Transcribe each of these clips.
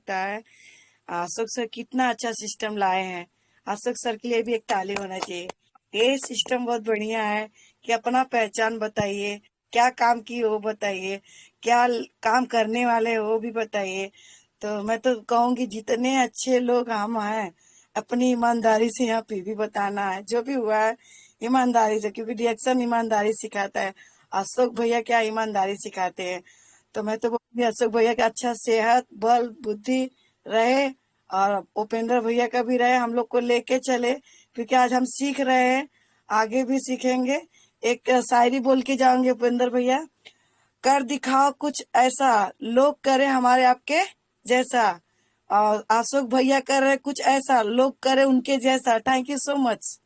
लगता है अशोक सर कितना अच्छा सिस्टम लाए हैं। अशोक सर के लिए भी एक ताली होना चाहिए। ये सिस्टम बहुत बढ़िया है कि अपना पहचान बताइए, क्या काम किए वो बताइए, क्या काम करने वाले हो वो भी बताइए। तो मैं तो कहूंगी जितने अच्छे लोग हम हैं, अपनी ईमानदारी से यहाँ पे भी बताना है जो भी हुआ है ईमानदारी से, क्योंकि रिएक्शन ईमानदारी सिखाता है। अशोक भैया क्या ईमानदारी सिखाते हैं। तो मैं तो बोलूंगी अशोक भैया का अच्छा सेहत बल बुद्धि रहे, और उपेंद्र भैया का भी रहे, हम लोग को लेके चले, क्योंकि आज हम सीख रहे हैं, आगे भी सीखेंगे। एक शायरी बोल के जाओगे उपेंद्र भैया, कर दिखाओ कुछ ऐसा, लोग करे हमारे आपके जैसा। और अशोक भैया कर रहे कुछ ऐसा, लोग करे उनके जैसा। Thank you so much.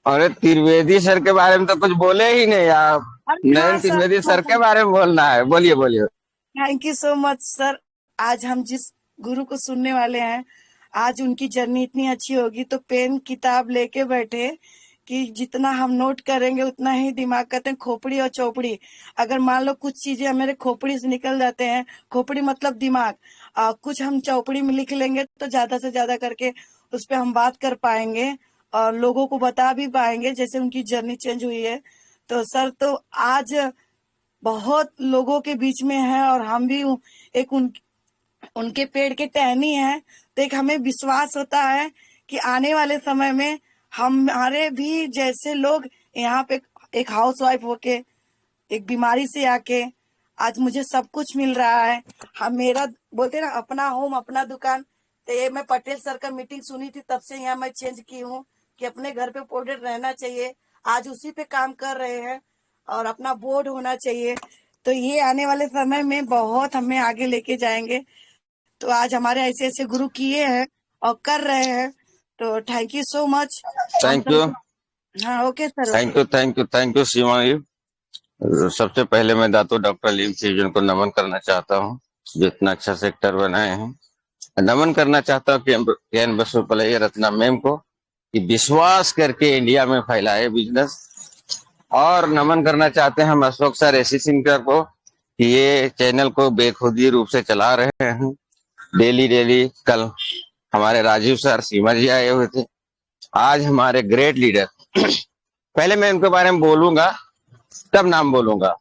अरे त्रिवेदी सर के बारे में तो कुछ बोले ही नहीं आप। अरे हाँ नयन सर, त्रिवेदी सर के बारे में बोलना है, बोलिए बोलिए। Thank you so much sir. आज हम जिस गुरु को सुनने वाले हैं, आज उनकी जर्नी इतनी अच्छी होगी, तो पेन किताब लेके बैठे कि जितना हम नोट करेंगे उतना ही दिमाग, कहते हैं खोपड़ी और चौपड़ी। अगर मान लो कुछ चीजें मेरे खोपड़ी से निकल जाते हैं, खोपड़ी मतलब दिमाग, कुछ हम चौपड़ी में लिख लेंगे तो ज्यादा से ज्यादा करके उस पर हम बात कर पाएंगे और लोगों को बता भी पाएंगे जैसे उनकी जर्नी चेंज हुई है। तो सर तो आज बहुत लोगों के बीच में है, और हम भी एक उनके पेड़ के टहनी हैं। तो एक हमें विश्वास होता है कि आने वाले समय में हमारे भी जैसे लोग यहाँ पे एक हाउस वाइफ होके, एक बीमारी से आके आज मुझे सब कुछ मिल रहा है। हम मेरा बोलते ना अपना होम अपना दुकान। तो ये मैं पटेल सर का मीटिंग सुनी थी, तब से यहाँ मैं चेंज की हूँ कि अपने घर पे प्रोडक्ट रहना चाहिए। आज उसी पे काम कर रहे हैं, और अपना बोर्ड होना चाहिए। तो ये आने वाले समय में बहुत हमें आगे लेके जाएंगे। तो आज हमारे ऐसे ऐसे गुरु किए हैं और कर रहे हैं। तो थैंक यू सो मच। हम थैंक यू, सब, हाँ okay sir, thank okay. You, thank you, thank you Shivangi. सबसे पहले मैं दातो डॉक्टर लीम सीजन को नमन करना चाहता हूँ, जो इतना अच्छा सेक्टर बनाए हैं। नमन करना चाहता हूँ कि एन बसोपलैया रत्ना मैम को, कि विश्वास करके इंडिया में फैलाए बिजनेस। और नमन करना चाहते हैं हम अशोक सर एसी सिंकर को, कि ये चैनल को बेखुदी रूप से चला रहे हैं। डेली डेली कल हमारे राजीव सर सीमा जी आए हुए थे, आज हमारे ग्रेट लीडर पहले मैं उनके बारे में बोलूंगा, तब नाम बोलूंगा।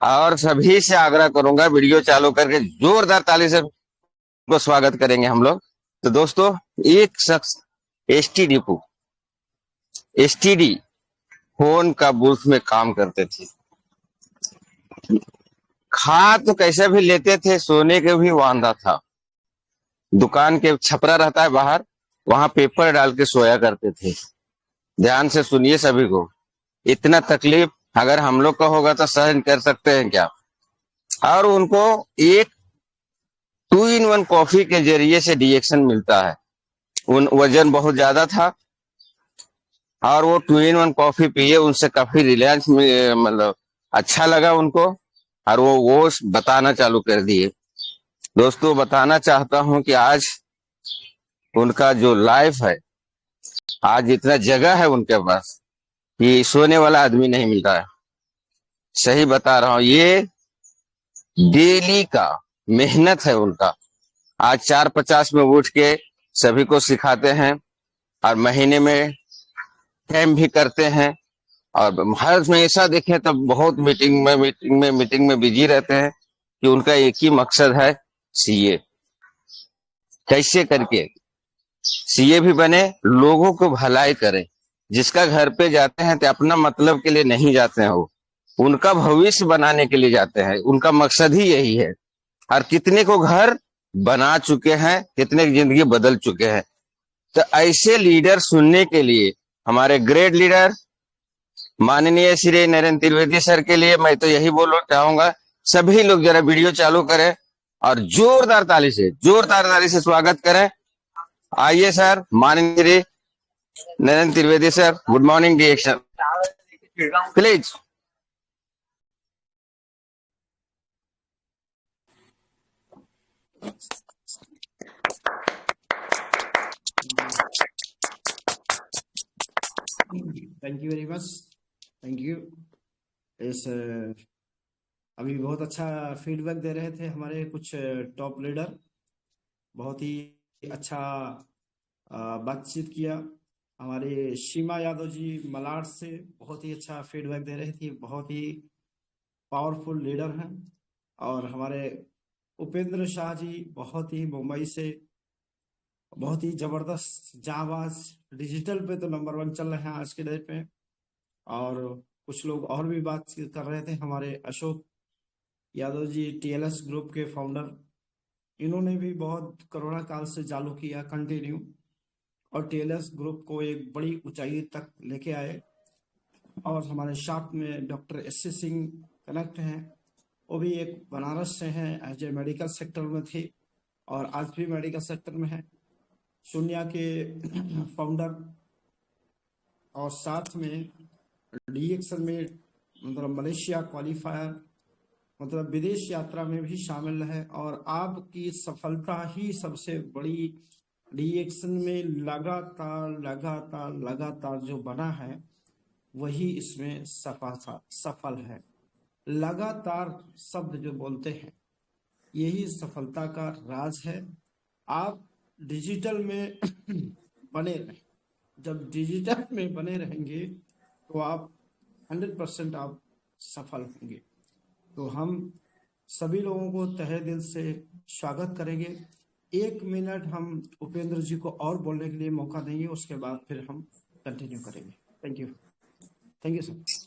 और सभी से आग्रह करूंगा वीडियो चालू करके जोरदार ताली से उनको स्वागत करेंगे हम लोग। तो दोस्तों, एक शख्स एसटीडी फोन का बूथ में काम करते थे। खा तो कैसे भी लेते थे, सोने के भी वांदा था। दुकान के छपरा रहता है बाहर, वहां पेपर डाल के सोया करते थे। ध्यान से सुनिए सभी को, इतना तकलीफ अगर हम लोग का होगा तो सहन कर सकते हैं क्या। और उनको एक 2 in 1 कॉफी के जरिए से रिएक्शन मिलता है। उन वजन बहुत ज्यादा था, और वो 2 in 1 कॉफी पिए, उनसे काफी रिलैक्स मतलब अच्छा लगा उनको, और वो बताना चालू कर दिए। दोस्तों, बताना चाहता हूं कि आज उनका जो लाइफ है, आज इतना जगह है उनके पास कि सोने वाला आदमी नहीं मिलता है। सही बता रहा हूं, ये डेली का मेहनत है उनका। आज 4:50 में उठ के सभी को सिखाते हैं, और महीने में कैंप भी करते हैं। और हर हमेशा देखें तो बहुत मीटिंग में बिजी रहते हैं, कि उनका एक ही मकसद है, सीए कैसे करके सीए भी बने, लोगों को भलाई करे। जिसका घर पे जाते हैं तो अपना मतलब के लिए नहीं जाते हैं, वो उनका भविष्य बनाने के लिए जाते हैं। उनका मकसद ही यही है। और कितने को घर बना चुके हैं, कितने की जिंदगी बदल चुके हैं। तो ऐसे लीडर सुनने के लिए हमारे ग्रेट लीडर माननीय श्री नरेंद्र त्रिवेदी सर के लिए मैं तो यही बोलना चाहूंगा, सभी लोग जरा वीडियो चालू करें और जोरदार ताली से स्वागत करें। आइए सर, माननीय Narendra Trivedi sir, good morning reaction please. Thank you very much, thank you. इस अभी बहुत अच्छा फीडबैक दे रहे थे हमारे कुछ टॉप लीडर, बहुत ही अच्छा बातचीत किया। हमारे सीमा यादव जी मलाड से बहुत ही अच्छा फीडबैक दे रही थी, बहुत ही पावरफुल लीडर हैं। और हमारे उपेंद्र शाह जी बहुत ही मुंबई से बहुत ही जबरदस्त जाबाज, डिजिटल पे तो नंबर 1 चल रहे हैं आज के डेट पे। और कुछ लोग और भी बात कर रहे थे, हमारे अशोक यादव जी टीएलएस ग्रुप के फाउंडर, इन्होंने भी बहुत कोरोना काल से चालू किया कंटिन्यू, और टीएलएस ग्रुप को एक बड़ी ऊंचाई तक लेके आए। और हमारे शॉप में डॉक्टर एस सिंह कनेक्ट हैं, वो भी एक बनारस से हैं, एज ए मेडिकल सेक्टर में थे और आज भी मेडिकल सेक्टर में है। शून्या के फाउंडर, और साथ में डीएक्सन में मतलब मलेशिया क्वालिफायर, मतलब विदेश यात्रा में भी शामिल है। और आपकी सफलता ही सबसे बड़ी, डीएक्सन में लगातार लगातार लगातार जो बना है वही इसमें सफल है। लगातार शब्द जो बोलते हैं यही सफलता का राज है। आप डिजिटल में बने रहें, जब डिजिटल में बने रहेंगे तो आप 100% आप सफल होंगे। तो हम सभी लोगों को तहे दिल से स्वागत करेंगे। 1 मिनट हम उपेंद्र जी को और बोलने के लिए मौका देंगे, उसके बाद फिर हम कंटिन्यू करेंगे। Thank you, thank you sir.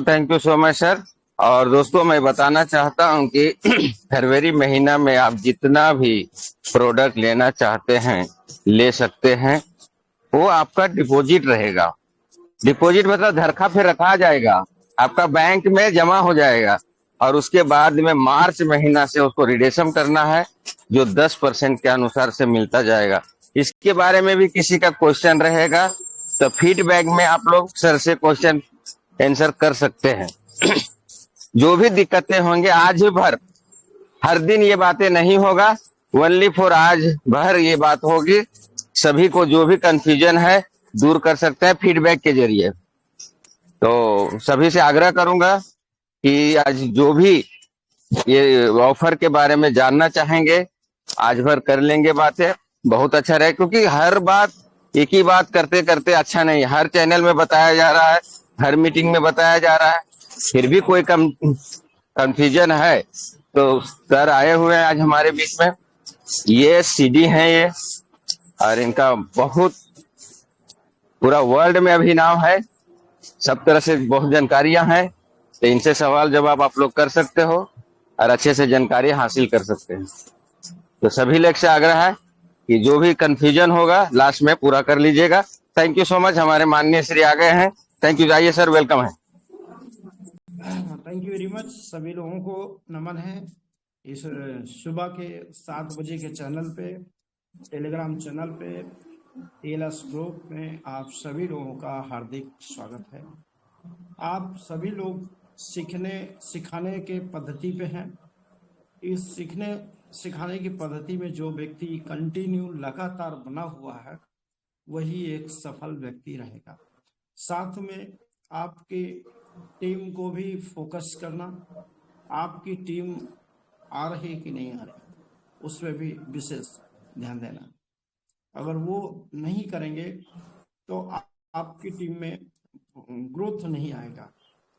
Thank you so much sir. और दोस्तों मैं बताना चाहता हूं कि फरवरी महीना में आप जितना भी प्रोडक्ट लेना चाहते हैं ले सकते हैं। वो आपका डिपॉजिट रहेगा। डिपॉजिट मतलब धरखा पे रखा जाएगा, आपका बैंक में जमा हो जाएगा और उसके बाद में मार्च महीना से उसको रिडेशम करना है, जो 10% के अनुसार से मिलता जाएगा। इसके बारे में भी किसी का क्वेश्चन रहेगा तो फीडबैक में आप लोग सर से क्वेश्चन आंसर कर सकते हैं। जो भी दिक्कतें होंगे आज भर, हर दिन ये बातें नहीं होगा, ओनली फॉर आज भर ये बात होगी। सभी को जो भी कंफ्यूजन है दूर कर सकते हैं फीडबैक के जरिए। तो सभी से आग्रह करूंगा कि आज जो भी ये ऑफर के बारे में जानना चाहेंगे आज भर कर लेंगे बातें, बहुत अच्छा रहे। क्योंकि हर बात एक ही बात करते करते अच्छा नहीं, हर चैनल में बताया जा रहा है, हर मीटिंग में बताया जा रहा है, फिर भी कोई कंफ्यूजन है तो सर आए हुए हैं आज हमारे बीच में। ये सीडी हैं ये, और इनका बहुत पूरा वर्ल्ड में अभी नाम है, सब तरह से बहुत जानकारियां हैं। तो इनसे सवाल जवाब आप लोग कर सकते हो और अच्छे से जानकारी हासिल कर सकते हैं। तो सभी लोग से आग्रह है कि जो भी कंफ्यूजन होगा लास्ट में पूरा कर लीजिएगा। Thank you so much. हमारे माननीय श्री आ गए हैं। थैंक यू, जाइए सर, वेलकम है। Thank you very much. सभी लोगों को नमन है इस सुबह के 7 बजे के चैनल पे, टेलीग्राम चैनल पे, टीएलएस ग्रुप में आप सभी लोगों का हार्दिक स्वागत है। आप सभी लोग सीखने सिखाने के पद्धति पे हैं। इस सीखने सिखाने की पद्धति में जो व्यक्ति कंटिन्यू लगातार बना हुआ है वही एक सफल व्यक्ति रहेगा। साथ में आपके टीम को भी फोकस करना, आपकी टीम आ रही कि नहीं आ रही उस पर भी विशेष ध्यान देना। अगर वो नहीं करेंगे तो आपकी टीम में ग्रोथ नहीं आएगा।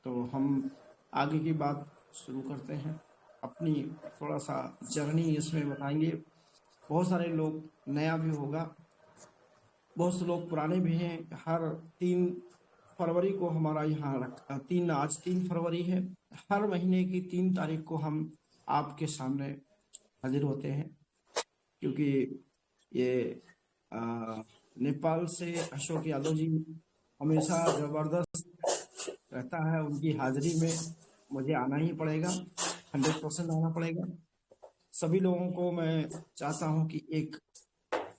तो हम आगे की बात शुरू करते हैं, अपनी थोड़ा सा जर्नी इसमें बताएंगे। बहुत सारे लोग नया भी होगा, बहुत से लोग पुराने भी हैं। हर 3 फरवरी को हमारा यहाँ आज 3 फरवरी है। हर महीने की 3 तारीख को हम आपके सामने हाजिर होते हैं, क्योंकि ये नेपाल से अशोक यादव जी हमेशा जबरदस्त रहता है, उनकी हाजिरी में मुझे आना ही पड़ेगा, 100% आना पड़ेगा। सभी लोगों को मैं चाहता हूं कि एक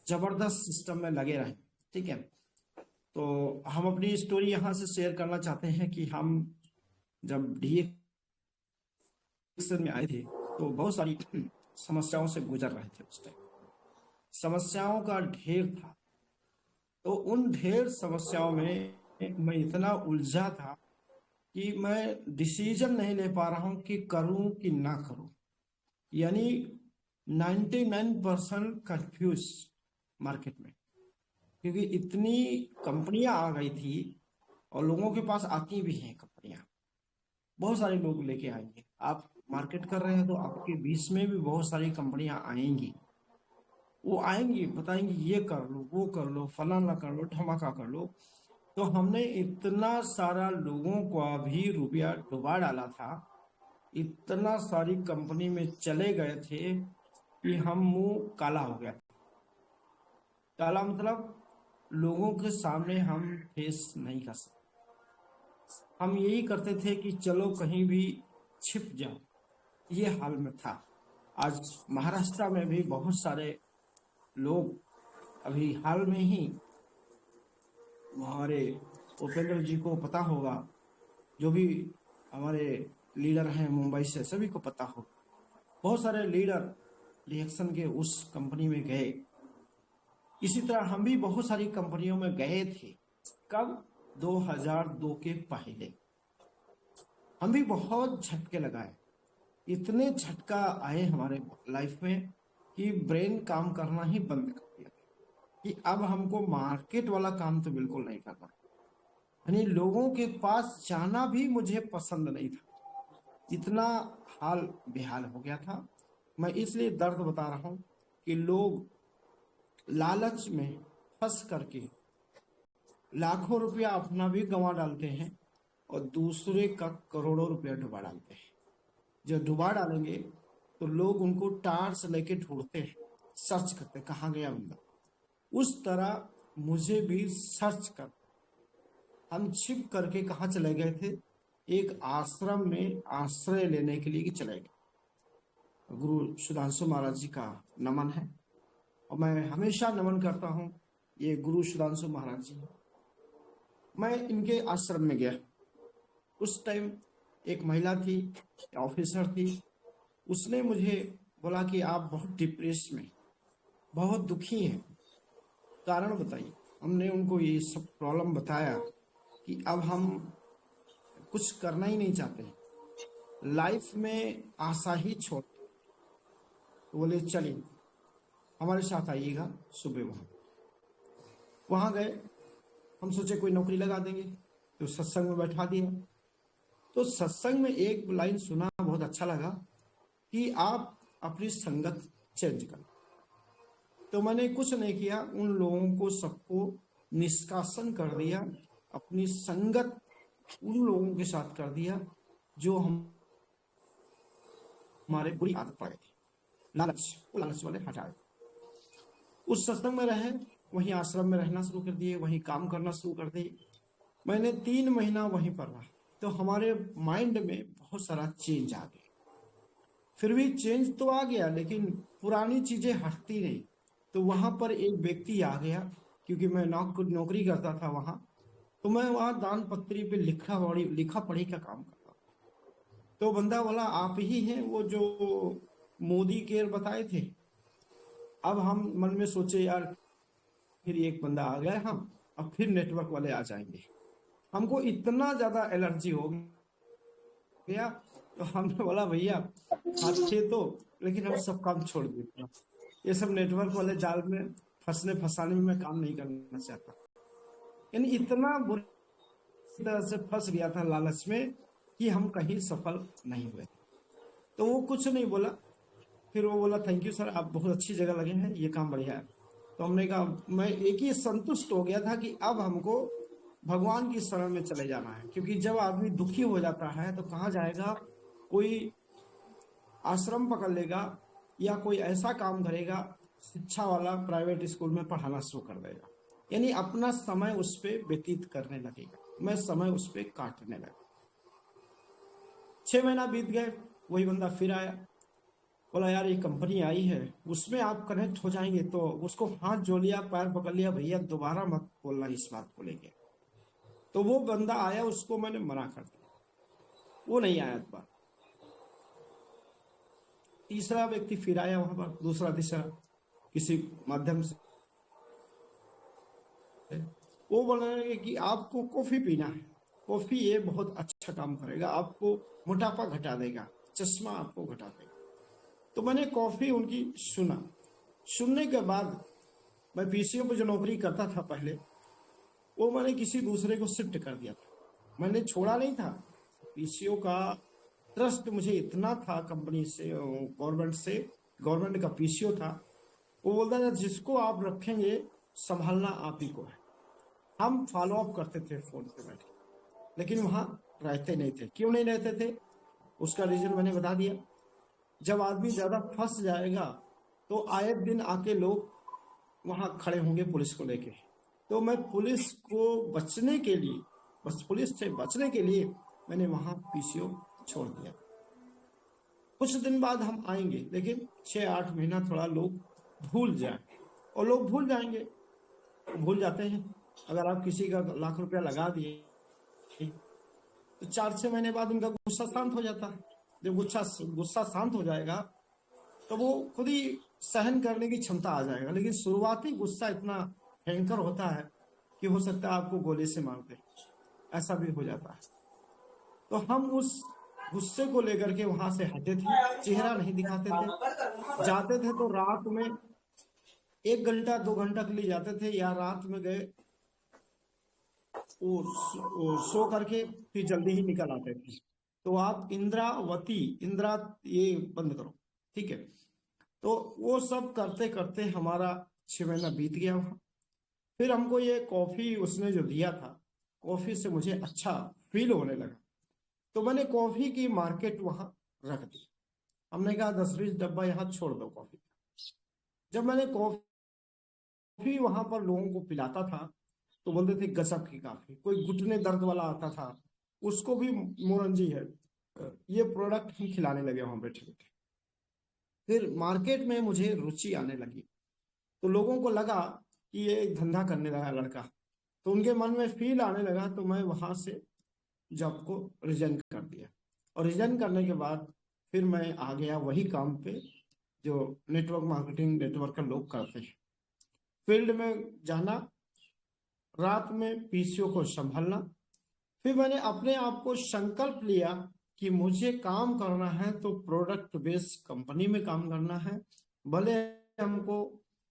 जबरदस्त सिस्टम में लगे रहें, ठीक है। तो हम अपनी स्टोरी यहाँ से शेयर करना चाहते हैं कि हम जब डीएक्सन में आए थे तो बहुत सारी समस्याओं से गुजर रहे थे। उस टाइम समस्याओं का ढेर था, तो उन ढेर समस्याओं में मैं इतना उलझा था कि मैं डिसीजन नहीं ले पा रहा हूं कि करूं कि ना करूं। यानी 99% कंफ्यूज मार्केट में, क्योंकि इतनी कंपनियां आ गई थी और लोगों के पास आती भी हैं कंपनियां। बहुत सारे लोग लेके आएंगे, आप मार्केट कर रहे हैं तो आपके बीच में भी बहुत सारी कंपनियां आएंगी। वो आएंगी, बताएंगी ये कर लो, वो कर लो, फलाना कर लो, धमाका कर लो। तो हमने इतना सारा लोगों का भी रुपया डुबा डाला था, इतना सारी कंपनी में चले गए थे कि हम मुंह काला हो गया। काला मतलब लोगों के सामने हम फेस नहीं कर सकते। हम यही करते थे कि चलो कहीं भी छिप जाओ, ये हाल में था। आज महाराष्ट्र में भी बहुत सारे लोग, अभी हाल में ही हमारे उपेंद्र जी को पता होगा, जो भी हमारे लीडर हैं मुंबई से, सभी को पता हो, बहुत सारे लीडर रिएक्शन के उस कंपनी में गए। इसी तरह हम भी बहुत सारी कंपनियों में गए थे। कब? 2002 के पहले हम भी बहुत झटके लगाए। इतने झटका आए हमारे लाइफ में कि ब्रेन काम करना ही बंद कर दिया कि अब हमको मार्केट वाला काम तो बिल्कुल नहीं करना। यानी लोगों के पास जाना भी मुझे पसंद नहीं था, इतना हाल बेहाल हो गया था। मैं इसलिए दर्द बता रहा हूं कि लोग लालच में फंस करके लाखों रुपया अपना भी गंवा डालते हैं और दूसरे का करोड़ों रुपया डुबा डालते हैं। जब डुबा डालेंगे तो लोग उनको टार्च लेके ढूंढते हैं, सर्च करते हैं कहाँ गया बंदा। उस तरह मुझे भी सर्च कर, हम छिप करके कहाँ चले गए थे? एक आश्रम में आश्रय लेने के लिए चले गए। गुरु सुधांशु महाराज जी का नमन है और मैं हमेशा नमन करता हूँ। ये गुरु सुधांशु महाराज जी, मैं इनके आश्रम में गया। उस टाइम एक महिला थी, ऑफिसर थी, उसने मुझे बोला कि आप बहुत डिप्रेस में, बहुत दुखी हैं, कारण बताइए। हमने उनको ये सब प्रॉब्लम बताया कि अब हम कुछ करना ही नहीं चाहते, लाइफ में आशा ही छोड़। तो बोले चलिए हमारे साथ आइएगा सुबह। वहां गए, हम सोचे कोई नौकरी लगा देंगे, तो सत्संग में बैठा दिया। तो सत्संग में एक लाइन सुना, बहुत अच्छा लगा कि आप अपनी संगत चेंज करें। तो मैंने कुछ नहीं किया, उन लोगों को सबको निष्कासन कर दिया, अपनी संगत उन लोगों के साथ कर दिया जो हमारे बुरी आदत पड़ गई थी, लालच, वो लालच वाले हटाए। उस सत्संग में रहे, वहीं आश्रम में रहना शुरू कर दिए, वहीं काम करना शुरू कर दिए। मैंने 3 महीना वहीं पर रहा तो हमारे माइंड में बहुत सारा चेंज आ गया। फिर भी चेंज तो आ गया लेकिन पुरानी चीजें हटती नहीं। तो वहां पर एक व्यक्ति आ गया, क्योंकि मैं नौकरी करता था वहां, तो मैं वहां दान पत्री पे लिखा पढ़ी का काम करता। तो बंदा बोला आप ही हैं वो जो मोदी केयर बताए थे। अब हम मन में सोचे यार फिर एक बंदा आ गया, हम अब फिर नेटवर्क वाले आ जाएंगे। हमको इतना ज्यादा एलर्जी हो गया, तो हमने बोला भैया आप थे तो, लेकिन हम सब काम छोड़ दिए। ये सब नेटवर्क वाले जाल में फंसाने में मैं काम नहीं करना चाहता। यानी इतना बुरी तरह से फंस गया था लालच में कि हम कहीं सफल नहीं हुए। तो वो कुछ नहीं बोला, फिर वो बोला थैंक यू सर, आप बहुत अच्छी जगह लगे हैं, ये काम बढ़िया है। तो हमने कहा, मैं एक ही संतुष्ट हो गया था कि अब हमको भगवान की शरण में चले जाना है। क्योंकि जब आदमी दुखी हो जाता है तो कहाँ जाएगा? कोई आश्रम पकड़ लेगा या कोई ऐसा काम करेगा, शिक्षा वाला प्राइवेट स्कूल में पढ़ाना शुरू कर देगा, यानी अपना समय उस पर व्यतीत करने लगेगा। मैं समय उस पर काटने लगा। 6 महीना बीत गए, वही बंदा फिर आया, बोला यार ये कंपनी आई है उसमें आप कनेक्ट हो जाएंगे। तो उसको हाथ जोड़ लिया, पैर पकड़ लिया, भैया दोबारा मत बोलना इस बात को लेके। तो वो बंदा आया, उसको मैंने मना कर दिया, वो नहीं आया दोबारा। तीसरा व्यक्ति फिर आया वहां पर, दूसरा तीसरा किसी माध्यम से, वो बोल रहे हैं कि आपको कॉफी पीना है, कॉफी ये बहुत अच्छा काम करेगा, आपको मोटापा घटा देगा, चश्मा आपको घटा देगा। तो मैंने कॉफी उनकी सुनने के बाद मैं पीसीओ पे जो नौकरी करता था पहले, वो मैंने किसी दूसरे को शिफ्ट कर दिया था। मैंने छोड़ा नहीं था। पीसीओ का ट्रस्ट मुझे इतना था कंपनी से, गवर्नमेंट का पीसीओ था, वो बोलता था जिसको आप रखेंगे संभालना आप ही को है। हम फॉलो अप करते थे फोन पे बैठे, लेकिन वहां रहते नहीं थे। क्यों नहीं रहते थे उसका रीजन मैंने बता दिया। जब आदमी ज्यादा फंस जाएगा तो आए दिन आके लोग वहां खड़े होंगे पुलिस को लेके। तो मैं पुलिस से बचने के लिए मैंने वहां पीसीओ छोड़ दिया। कुछ दिन बाद हम आएंगे, लेकिन 6-8 महीना थोड़ा लोग भूल जाए, और लोग भूल जाएंगे, भूल जाते हैं। अगर आप किसी का लाख रुपया लगा दिए तो 4-6 महीने बाद उनका गुस्सा शांत हो जाता है। जब गुस्सा शांत हो जाएगा तो वो खुद ही सहन करने की क्षमता आ जाएगा। लेकिन शुरुआती गुस्सा इतना भयंकर होता है कि हो सकता है आपको गोली से मार दे, ऐसा भी हो जाता है। तो हम उस गुस्से को लेकर के वहां से हटे थे, चेहरा नहीं दिखाते थे। जाते थे तो रात में 1 घंटा 2 घंटा के लिए जाते थे, या रात में गए वो सो करके फिर जल्दी ही निकल आते थे। तो आप इंदिरा ये बंद करो, ठीक है। तो वो सब करते करते हमारा 6 महीना बीत गया वहां। फिर हमको ये कॉफी उसने जो दिया था, कॉफी से मुझे अच्छा फील होने लगा, तो मैंने कॉफी की मार्केट वहां रख दी। हमने कहा 10-20 डब्बा यहाँ छोड़ दो कॉफी। जब मैंने कॉफी वहां पर लोगों को पिलाता था तो बोलते थे गजब की कॉफी। कोई घुटने दर्द वाला आता था, उसको भी मोरंजी है ये प्रोडक्ट हम खिलाने लगे वहां बैठे बैठे। फिर मार्केट में मुझे रुचि आने लगी, तो लोगों को लगा कि ये धंधा करने लगा लड़का, तो उनके मन में फील आने लगा। तो मैं वहां से जॉब को रिजाइन कर दिया, और रिजाइन करने के बाद फिर मैं आ गया वही काम पे जो नेटवर्क मार्केटिंग नेटवर्क का लोग करते हैं। फील्ड में जाना, रात में पीसीओ को संभालना। फिर मैंने अपने आप को संकल्प लिया कि मुझे काम करना है तो प्रोडक्ट बेस्ड कंपनी में काम करना है। भले हमको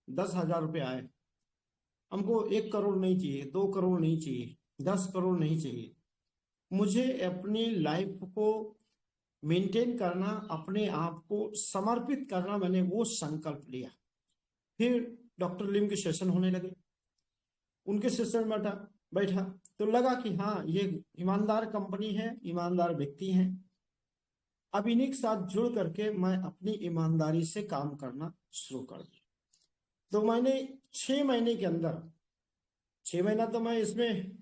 10,000 रुपये आए, हमको 1 करोड़ नहीं चाहिए, 2 करोड़ नहीं चाहिए, 10 करोड़ नहीं चाहिए। मुझे अपनी लाइफ को मेंटेन करना, अपने आप को समर्पित करना, मैंने वो संकल्प लिया। फिर डॉक्टर लिम के सेशन होने लगे, उनके सेशन में बैठा तो लगा कि हाँ ये ईमानदार कंपनी है, ईमानदार व्यक्ति हैं। अब इन्हीं के साथ जुड़ करके मैं अपनी ईमानदारी से काम करना शुरू कर दिया। तो मैंने 6 महीने के अंदर, 6 महीना तो मैं इसमें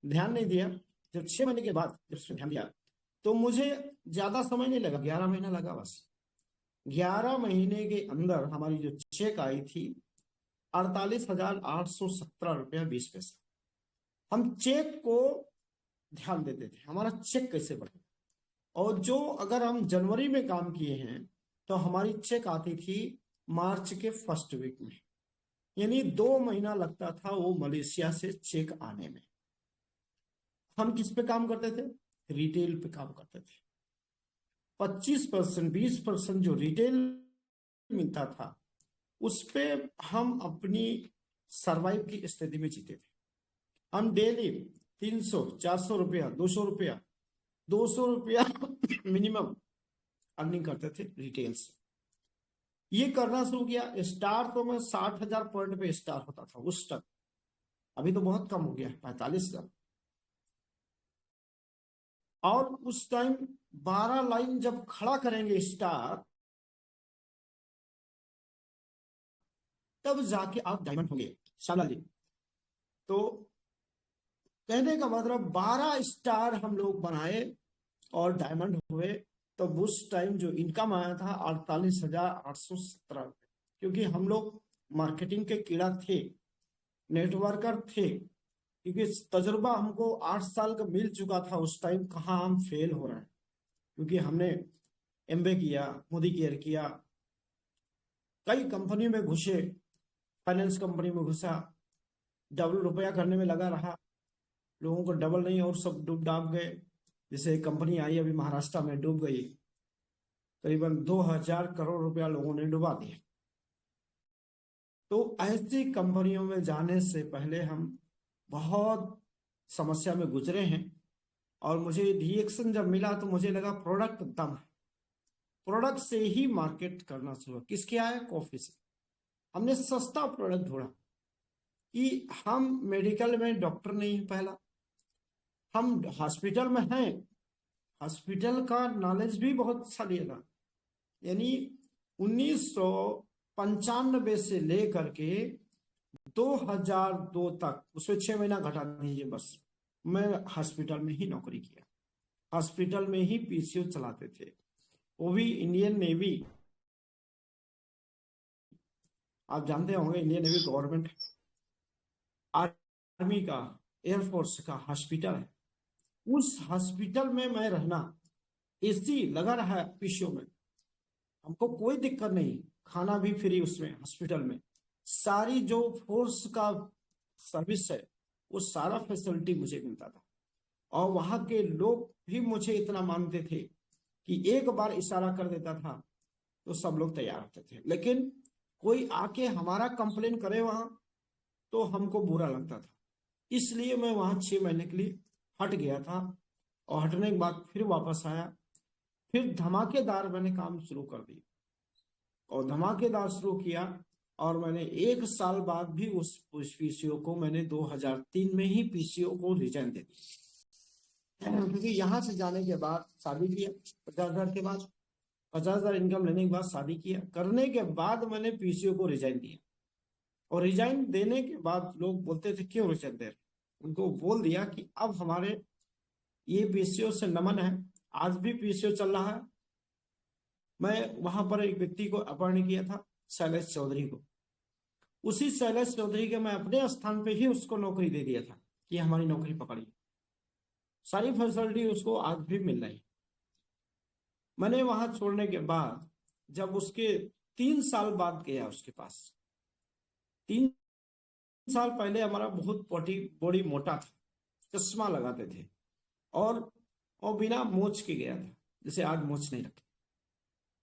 ध्यान नहीं दिया। जब 6 महीने के बाद जब इसमें ध्यान दिया तो मुझे ज्यादा समय नहीं लगा, 11 महीना लगा बस। 11 महीने के अंदर हमारी जो चेक आई थी 48,817 रुपया 20 पैसा। हम चेक को ध्यान देते थे, हमारा चेक कैसे बढ़े। और जो अगर हम जनवरी में काम किए हैं तो हमारी चेक आती थी मार्च के फर्स्ट वीक में, यानी 2 महीना लगता था वो मलेशिया से चेक आने में। हम किस पे काम करते थे? रिटेल पे काम करते थे। 25% 20% जो रिटेल मिलता था उस पे हम अपनी सरवाइव की स्थिति में जीते थे। हम डेली 300-400 रुपया, 200 रुपया मिनिमम अर्निंग करते थे रिटेल से। ये करना शुरू किया। स्टार तो मैं 60,000 पॉइंट पे स्टार होता था उस तक, अभी तो बहुत कम हो गया 45,000। और उस टाइम 12 लाइन जब खड़ा करेंगे स्टार, तब जाके आप डायमंड होंगे शाला जी। तो कहने का मतलब 12 स्टार हम लोग बनाए और डायमंड हुए। तो उस टाइम जो इनकम आया था 48,817 रुपये, क्योंकि हम लोग मार्केटिंग के कीड़ा थे, नेटवर्कर थे। क्योंकि तजुर्बा हमको 8 साल का मिल चुका था उस टाइम, कहाँ हम फेल हो रहे हैं। क्योंकि हमने एमबीए किया, मोदी केयर किया, कई कंपनी में घुसे, फाइनेंस कंपनी में घुसा, डबल रुपया करने में लगा रहा, लोगों को डबल नहीं और सब डूब डाब गए। जैसे कंपनी आई अभी महाराष्ट्र में डूब गई, करीबन 2000 करोड़ रुपया लोगों ने डुबा दिया। तो ऐसी कंपनियों में जाने से पहले हम बहुत समस्या में गुजरे हैं, और मुझे रिएक्शन जब मिला तो मुझे लगा प्रोडक्ट दम है, प्रोडक्ट से ही मार्केट करना शुरू। किसके आया? कॉफी से। हमने सस्ता प्रोडक्ट ढूंढा कि हम मेडिकल में डॉक्टर नहीं है, पहला हम हॉस्पिटल में हैं, हॉस्पिटल का नॉलेज भी बहुत अच्छा लिया था। यानी 1995 से लेकर के 2002 तक, उसमें 6 महीना घटा दीजिए बस, मैं हॉस्पिटल में ही नौकरी किया, हॉस्पिटल में ही पीसीओ चलाते थे, वो भी इंडियन नेवी। आप जानते होंगे इंडियन नेवी गवर्नमेंट, आर्मी का, एयरफोर्स का हॉस्पिटल है। उस हॉस्पिटल में मैं रहना, एसी लगा रहा है पीसीओ में, हमको कोई दिक्कत नहीं, खाना भी फ्री उसमें हॉस्पिटल में, सारी जो फोर्स का सर्विस है वो सारा फैसिलिटी मुझे मिलता था। और वहां के लोग भी मुझे इतना मानते थे कि एक बार इशारा कर देता था तो सब लोग तैयार होते थे। लेकिन कोई आके हमारा कंप्लेन करे वहां तो हमको बुरा लगता था, इसलिए मैं वहां 6 महीने के लिए हट गया था। और हटने के बाद फिर वापस आया, फिर धमाकेदार मैंने काम शुरू कर दिया, और धमाकेदार शुरू किया। और मैंने 1 साल बाद भी उस पीसीओ को मैंने 2003 में ही पीसीओ को रिजाइन दे दिया, क्योंकि यहाँ से जाने के बाद शादी किया 50,000 के बाद, 50,000 इनकम लेने के बाद शादी किया, करने के बाद मैंने पीसीओ को रिजाइन दिया। और रिजाइन देने के बाद लोग बोलते थे क्यों रिजाइन दे रहे, उनको बोल दिया कि अब हमारे ये पीसीओ से नमन है, आज भी पीसीओ चल रहा है। मैं वहां पर एक व्यक्ति को अपॉइंट किया था, शैलेश चौधरी को, उसी शैलेश चौधरी के मैं अपने स्थान पे ही उसको नौकरी दे दिया था कि हमारी नौकरी पकड़ी, सारी फैसिलिटी उसको आज भी मिल रही। मैंने वहां छोड़ने के बाद जब उसके 3 साल बाद गया उसके पास, 3 साल पहले हमारा बहुत बॉडी मोटा था, चश्मा लगाते थे, और बिना मोच के गया था, जैसे आज मोच नहीं रखते।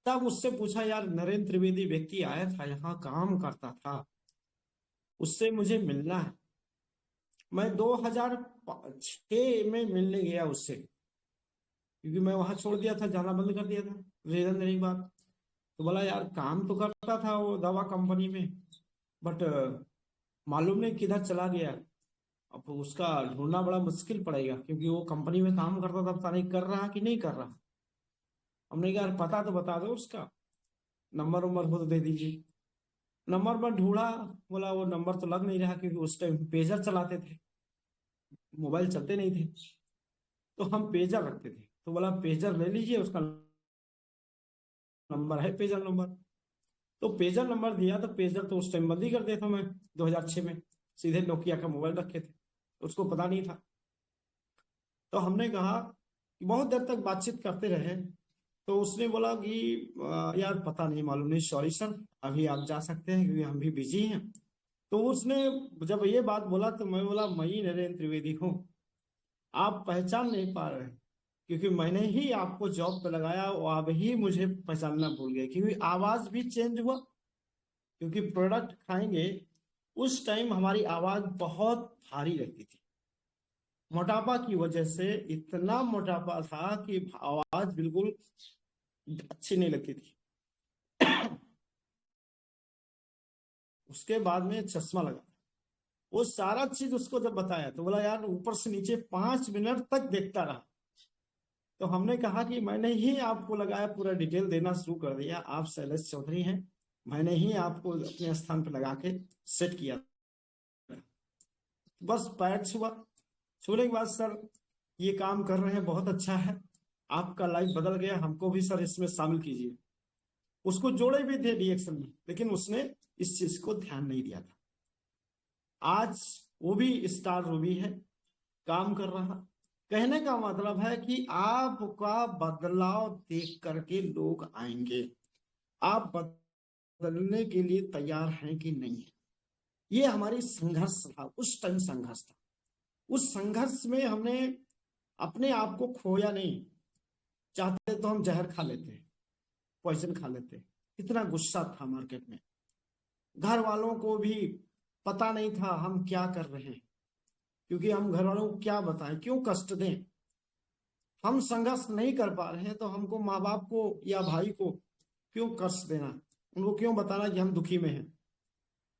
तब उससे पूछा, यार नरेंद्र त्रिवेदी व्यक्ति आया था यहाँ काम करता था, उससे मुझे मिलना है। मैं 2006 में मिलने गया उससे, क्योंकि मैं वहां छोड़ दिया था, जाना बंद कर दिया था रीजन देने की बात। तो बोला यार काम तो करता था वो दवा कंपनी में, बट मालूम नहीं किधर चला गया, अब उसका ढूंढना बड़ा मुश्किल पड़ेगा, क्योंकि वो कंपनी में काम करता था, पता नहीं कर रहा कि नहीं कर रहा। हमने कहा पता तो बता दो उसका, नंबर वंबर हो तो दे दीजिए। नंबर पर ढूंढा, बोला वो नंबर तो लग नहीं रहा, क्योंकि उस टाइम पेजर चलाते थे, मोबाइल चलते नहीं थे, तो हम पेजर रखते थे। तो बोला पेजर ले लीजिए, उसका नंबर है पेजर नंबर। तो पेजर नंबर दिया, तो पेजर तो उस टाइम बंद ही कर दिया था मैं 2006 में, सीधे नोकिया का मोबाइल रखे थे, उसको पता नहीं था। तो हमने कहा कि बहुत देर तक बातचीत करते रहे, तो उसने बोला कि यार पता नहीं, मालूम नहीं, सॉरी सर, अभी आप जा सकते हैं क्योंकि हम भी बिजी हैं। तो उसने जब ये बात बोला तो मैं बोला, मैं ही नरेंद्र त्रिवेदी हूँ, आप पहचान नहीं पा रहे, क्योंकि मैंने ही आपको जॉब पे लगाया और आप ही मुझे पहचानना भूल गए, क्योंकि आवाज भी चेंज हुआ, क्योंकि प्रोडक्ट खाएंगे उस टाइम हमारी आवाज बहुत भारी लगती थी, मोटापा की वजह से इतना मोटापा था कि आवाज बिल्कुल अच्छी नहीं लगती थी। उसके बाद में चश्मा लगा, वो सारा चीज उसको जब बताया तो बोला यार ऊपर से नीचे 5 मिनट तक देखता रहा। तो हमने कहा कि मैंने ही आपको लगाया, पूरा डिटेल देना शुरू कर दिया, आप शैलेश चौधरी हैं, मैंने ही आपको अपने स्थान पर लगा के सेट किया। बस पैर छूने के बाद, सर ये काम कर रहे हैं, बहुत अच्छा है, आपका लाइफ बदल गया, हमको भी सर इसमें शामिल कीजिए। उसको जोड़े भी थे रिएक्शन में, लेकिन उसने इस चीज को ध्यान नहीं दिया था। आज वो भी स्टार रूबी है, काम कर रहा। कहने का मतलब है कि आपका बदलाव देख करके लोग आएंगे, आप बदलने के लिए तैयार हैं कि नहीं है। ये हमारी संघर्ष था, उस टाइम संघर्ष था। उस संघर्ष में हमने अपने आप को खोया नहीं, चाहते तो हम जहर खा लेते, पॉइजन खा लेते। इतना गुस्सा था मार्केट में। घर वालों को भी पता नहीं था हम क्या कर रहे हैं, क्योंकि हम घर वालों को क्या बताएं, क्यों कष्ट दें। हम संघर्ष नहीं कर पा रहे हैं तो हमको माँ बाप को या भाई को क्यों कष्ट देना, उनको क्यों बताना कि हम दुखी में हैं।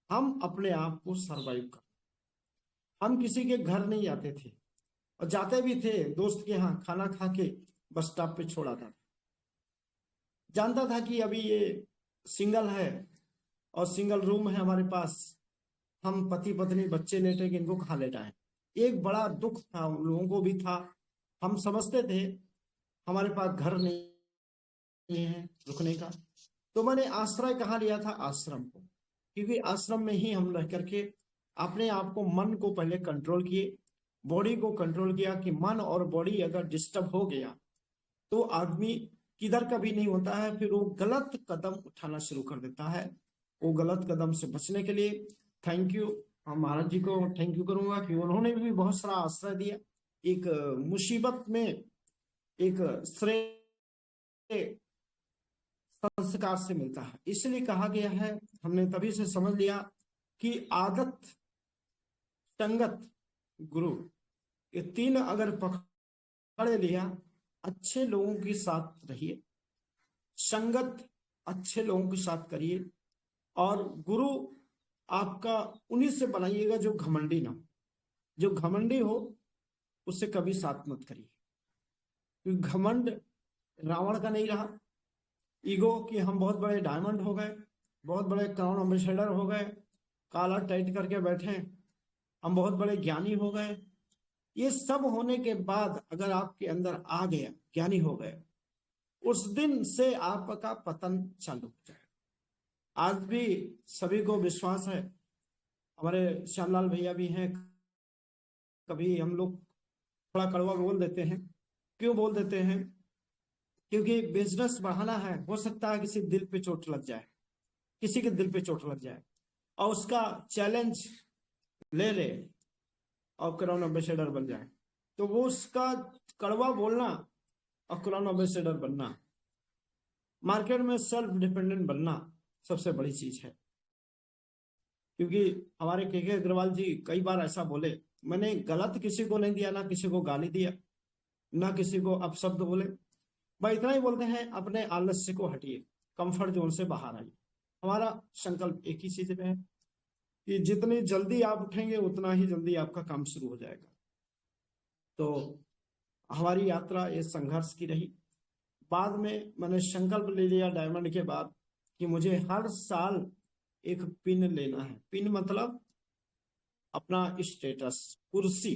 हम अपने आप को सरवाइव कर, हम किसी के घर नहीं जाते थे, और जाते भी थे दोस्त के यहाँ खाना खा के बस स्टॉप पे छोड़ा था। जानता था कि अभी ये सिंगल है और सिंगल रूम है हमारे पास, हम पति पत्नी बच्चे लेटेंगे, इनको कहाँ लेटाएं। एक बड़ा दुख था, उन लोगों को भी था। हम समझते थे हमारे पास घर नहीं है रुकने का, तो मैंने आश्रय कहाँ लिया था, आश्रम को। क्योंकि आश्रम में ही हम रह करके अपने आप को, मन को पहले कंट्रोल किए, बॉडी को कंट्रोल किया कि मन और बॉडी अगर डिस्टर्ब हो गया तो आदमी किधर का भी नहीं होता है, फिर वो गलत कदम उठाना शुरू कर देता है। वो गलत कदम से बचने के लिए थैंक यू, हम महाराज जी को थैंक यू करूंगा कि उन्होंने भी बहुत सारा आश्रय दिया। एक मुसीबत में एक श्रेय संस्कार से मिलता है, इसलिए कहा गया है, हमने तभी से समझ लिया कि आदत, संगत, गुरु, ये तीन अगर पकड़ लिया, अच्छे लोगों के साथ रहिए, संगत अच्छे लोगों के साथ करिए, और गुरु आपका उन्हीं से बनाइएगा जो घमंडी ना हो। जो घमंडी हो उससे कभी साथ मत करिए, क्योंकि घमंड रावण का नहीं रहा। ईगो कि हम बहुत बड़े डायमंड हो गए, बहुत बड़े क्राउन एम्बेसडर हो गए, काला टाइट करके बैठे, हम बहुत बड़े ज्ञानी हो गए। ये सब होने के बाद अगर आपके अंदर आ गया, ज्ञानी हो गए, उस दिन से आपका पतन चालू हो जाएगा। आज भी सभी को विश्वास है, हमारे श्यामलाल भैया भी हैं, कभी हम लोग थोड़ा कड़वा बोल देते हैं। क्यों बोल देते हैं? क्योंकि बिजनेस बढ़ाना है, हो सकता है किसी दिल पे चोट लग जाए, किसी के दिल पे चोट लग जाए, और उसका चैलेंज ले ले और क्राउन एम्बेसडर बन जाए, तो वो उसका कड़वा बोलना और क्राउन एम्बेसडर बनना, मार्केट में सेल्फ डिपेंडेंट बनना सबसे बड़ी चीज है। क्योंकि हमारे के अग्रवाल जी कई बार ऐसा बोले, मैंने गलत किसी को नहीं दिया, ना किसी को गाली दिया, ना किसी को अपशब्द बोले, भाई इतना ही बोलते हैं, अपने आलस्य को हटिए, कंफर्ट जोन से बाहर आइए। हमारा संकल्प एक ही चीज में है कि जितनी जल्दी आप उठेंगे उतना ही जल्दी आपका काम शुरू हो जाएगा। तो हमारी यात्रा ये संघर्ष की रही। बाद में मैंने संकल्प ले लिया डायमंड के बाद कि मुझे हर साल एक पिन लेना है। पिन मतलब अपना स्टेटस, कुर्सी,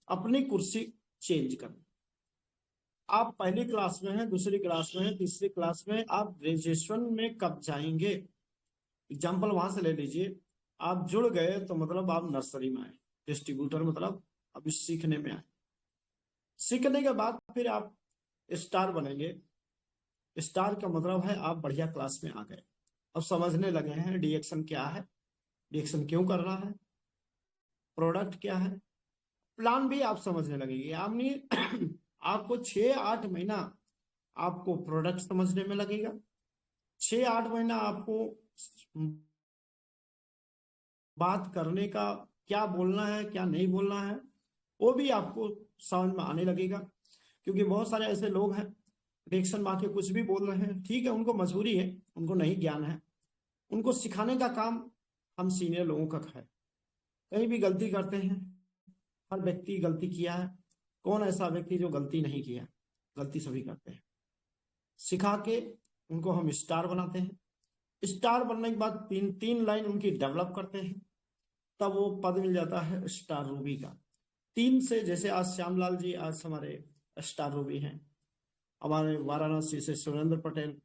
अपनी कुर्सी चेंज करना। आप पहली क्लास में हैं, दूसरी क्लास में हैं, तीसरी क्लास में, आप ग्रेजुएशन में कब जाएंगे, एग्जाम्पल वहां से ले लीजिए। आप जुड़ गए तो मतलब आप नर्सरी में आए, डिस्ट्रीब्यूटर मतलब अभी सीखने में आए। सीखने के बाद फिर आप स्टार बनेंगे। स्टार का मतलब है आप बढ़िया क्लास में आ गए, अब समझने लगे हैं डीएक्शन क्या है, डीएक्शन क्यों कर रहा है, प्रोडक्ट क्या है, प्लान भी आप समझने लगेंगे। आपको 6-8 महीना आपको प्रोडक्ट समझने में लगेगा, 6-8 महीना आपको बात करने का, क्या बोलना है क्या नहीं बोलना है वो भी आपको समझ में आने लगेगा। क्योंकि बहुत सारे ऐसे लोग हैं रिएक्शन मार के कुछ भी बोल रहे हैं, ठीक है, उनको मजबूरी है, उनको नहीं ज्ञान है, उनको सिखाने का काम हम सीनियर लोगों का है। कहीं भी गलती करते हैं, हर व्यक्ति गलती किया है, कौन ऐसा व्यक्ति जो गलती नहीं किया, गलती सभी करते हैं। सिखा के उनको हम स्टार बनाते हैं। स्टार बनने के बाद 3 लाइन उनकी डेवलप करते हैं, तब वो पद मिल जाता है स्टार रूबी का। 3 से, जैसे आज श्यामलाल जी आज हमारे स्टार रूबी हैं, हमारे वाराणसी से सुरेंद्र पटेल